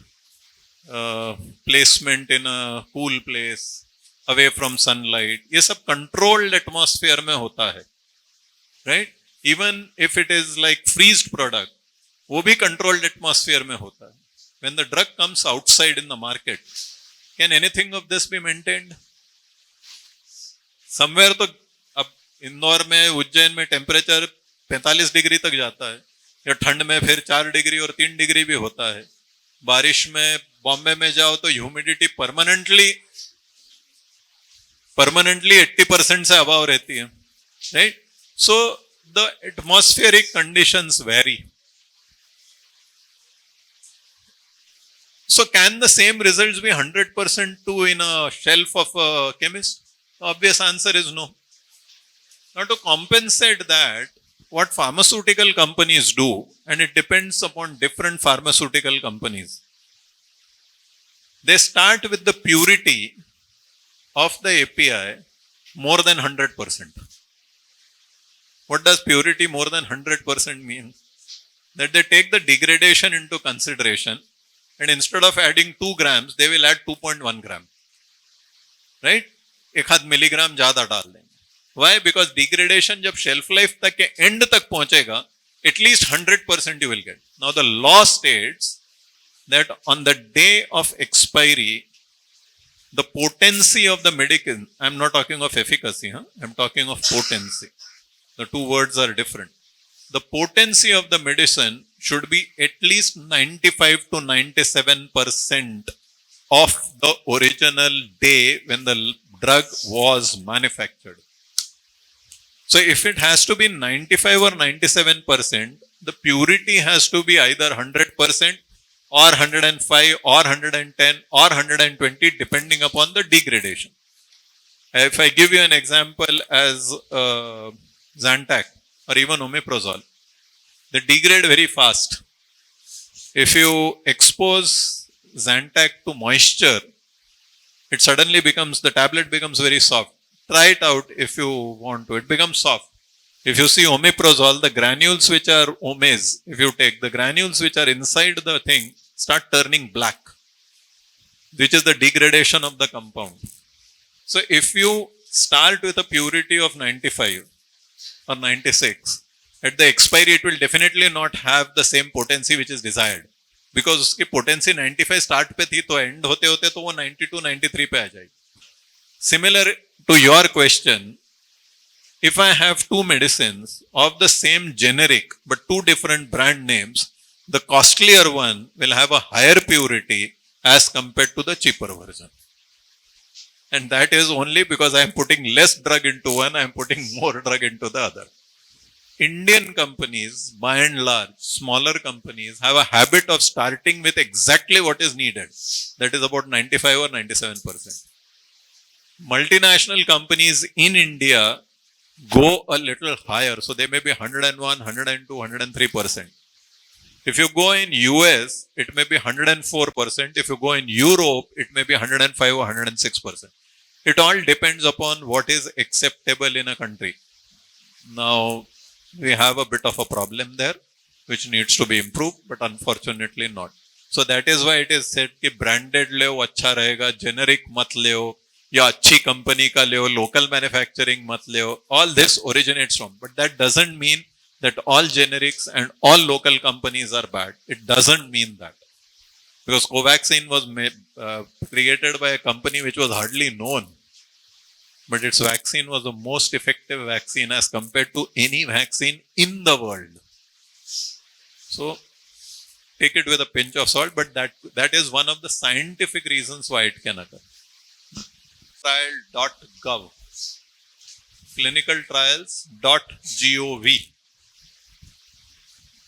Placement in a cool place, away from sunlight. ये सब controlled atmosphere में होता है, right? Even if it is like freezed product, वो भी controlled atmosphere में होता है. When the drug comes outside in the market, can anything of this be maintained? Somewhere तो अब इंदौर में, उज्जैन में टेम्परेचर 45 डिग्री तक जाता है, या ठंड में फिर 4 डिग्री और 3 डिग्री भी होता है. बारिश में बॉम्बे में जाओ तो ह्यूमिडिटी परमानेंटली 80% से अबाव रहती है, right? So the atmospheric conditions vary. So can the same results be 100% true in a shelf of a chemist? The obvious answer is no. Now to compensate that, what pharmaceutical companies do, and it depends upon different pharmaceutical companies, they start with the purity of the API more than 100%. What does purity more than 100% mean? That they take the degradation into consideration, and instead of adding 2 grams, they will add 2.1 gram. Right? 1 milligram ज़्यादा डाल देंगे. Why? Because degradation जब shelf life तक के end तक पहुंचेगा, at least 100% you will get. Now the law states that on the day of expiry, the potency of the medicine, I'm not talking of efficacy, I'm talking of potency. The two words are different. The potency of the medicine should be at least 95 to 97% of the original day when the drug was manufactured. So if it has to be 95 or 97%, the purity has to be either 100% or 105 or 110 or 120 depending upon the degradation. If I give you an example as Zantac or even omeprazole, they degrade very fast. If you expose Zantac to moisture, it suddenly becomes, the tablet becomes very soft. Try it out if you want to. It becomes soft. If you see omeprazole, the granules which are omes, if you take the granules which are inside the thing, start turning black, which is the degradation of the compound. So if you start with a purity of 95 or 96, at the expiry it will definitely not have the same potency which is desired. Because उसकी potency 95 start पे थी तो end होते होते तो वो 92, 93 पे आ जाएगी. Similar to your question, if I have two medicines of the same generic but two different brand names, the costlier one will have a higher purity as compared to the cheaper version. And that is only because I am putting less drug into one, I am putting more drug into the other. Indian companies, by and large, smaller companies, have a habit of starting with exactly what is needed. That is about 95 or 97%. Multinational companies in India go a little higher. So they may be 101, 102, 103%. If you go in US, it may be 104%. If you go in Europe, it may be 105 or 106%. It all depends upon what is acceptable in a country. Now, we have a bit of a problem there, which needs to be improved, but unfortunately not. So that is why it is said कि branded ले अच्छा रहेगा, generic मत ले या अच्छी company का ले local manufacturing मत ले. All this originates from, but that doesn't mean that all generics and all local companies are bad. It doesn't mean that. Because Covaxin was created by a company which was hardly known. But its vaccine was the most effective vaccine as compared to any vaccine in the world. So, take it with a pinch of salt, but that is one of the scientific reasons why it can occur. Trial.gov, clinicaltrials.gov.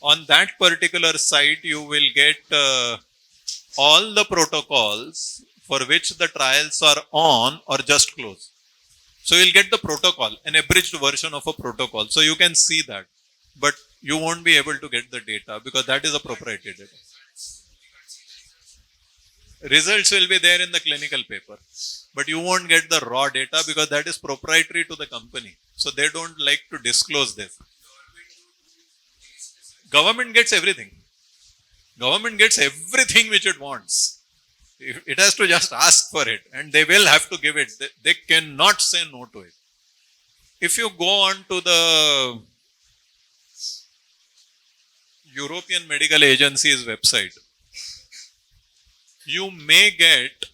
On that particular site, you will get all the protocols for which the trials are on or just closed. So you'll get the protocol, an abridged version of a protocol. So you can see that. But you won't be able to get the data because that is a proprietary data. Results will be there in the clinical paper. But you won't get the raw data because that is proprietary to the company. So they don't like to disclose this. Government gets everything. Government gets everything which it wants. It has to just ask for it and they will have to give it. They cannot say no to it. If you go on to the European Medical Agency's website, you may get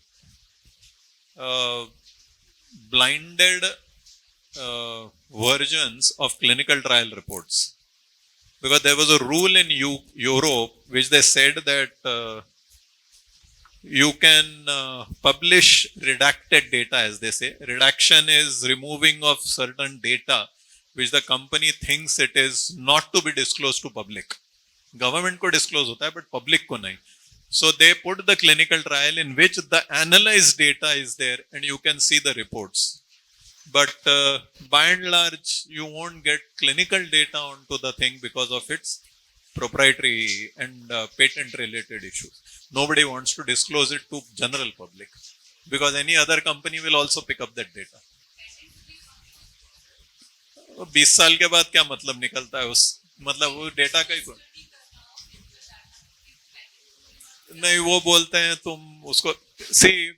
blinded versions of clinical trial reports. Because there was a rule in Europe which they said that you can publish redacted data, as they say. Redaction is removing of certain data which the company thinks it is not to be disclosed to public. Government ko disclose hota hai, but public ko nahi. So they put the clinical trial in which the analyzed data is there and you can see the reports. But by and large, you won't get clinical data onto the thing because of its proprietary and patent related issues. Nobody wants to disclose it to general public because any other company will also pick up that data. 20 साल के बाद क्या मतलब निकलता है उस मतलब वो डेटा का ही नहीं वो बोलते हैं तुम उसको see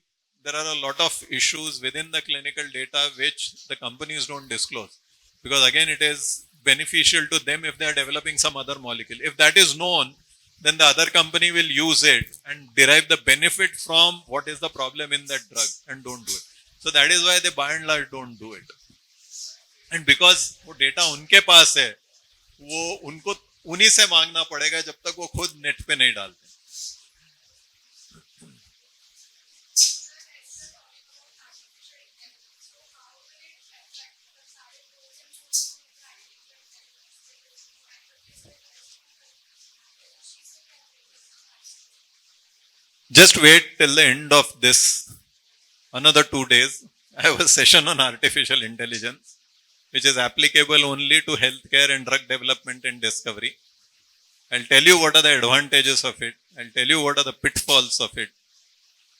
there are a lot of issues within the clinical data which the companies don't disclose because again it is beneficial to them if they are developing some other molecule. If that is known, then the other company will use it and derive the benefit from what is the problem in that drug and don't do it. So that is why they by and large don't do it. And because वो data उनके पास है, वो उनको उन्हीं से मांगना पड़ेगा जब तक वो खुद नेट पे नहीं डालते. Just wait till the end of this, another 2 days. I have a session on artificial intelligence, which is applicable only to healthcare and drug development and discovery. I'll tell you what are the advantages of it. I'll tell you what are the pitfalls of it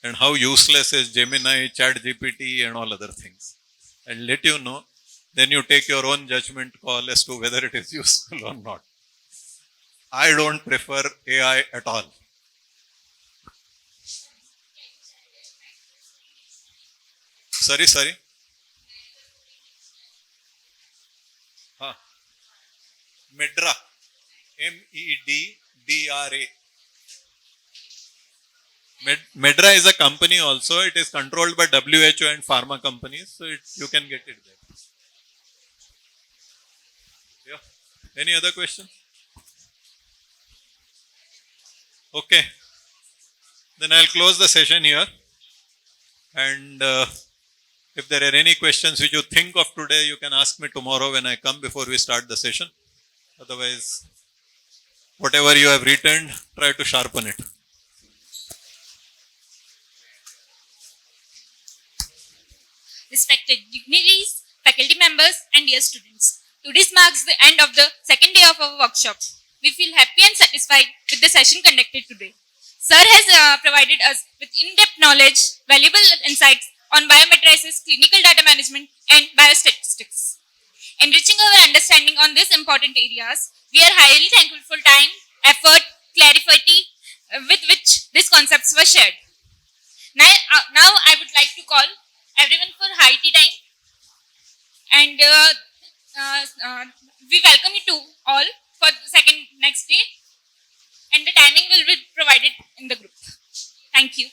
and how useless is Gemini, ChatGPT and all other things. I'll let you know. Then you take your own judgment call as to whether it is useful or not. I don't prefer AI at all. Sorry. Medra. MEDDRA. Medra is a company also. It is controlled by WHO and pharma companies. So you can get it there. Yeah. Any other questions? Okay. Then I'll close the session here. And if there are any questions which you think of today, you can ask me tomorrow when I come before we start the session. Otherwise, whatever you have written, try to sharpen it. Respected dignitaries, faculty members, and dear students, today marks the end of the second day of our workshop. We feel happy and satisfied with the session conducted today. Sir has provided us with in-depth knowledge, valuable insights on biometrics, clinical data management, and biostatistics. Enriching our understanding on these important areas, we are highly thankful for time, effort, clarity with which these concepts were shared. Now I would like to call everyone for high tea time, and we welcome you to all for the next day, and the timing will be provided in the group. Thank you.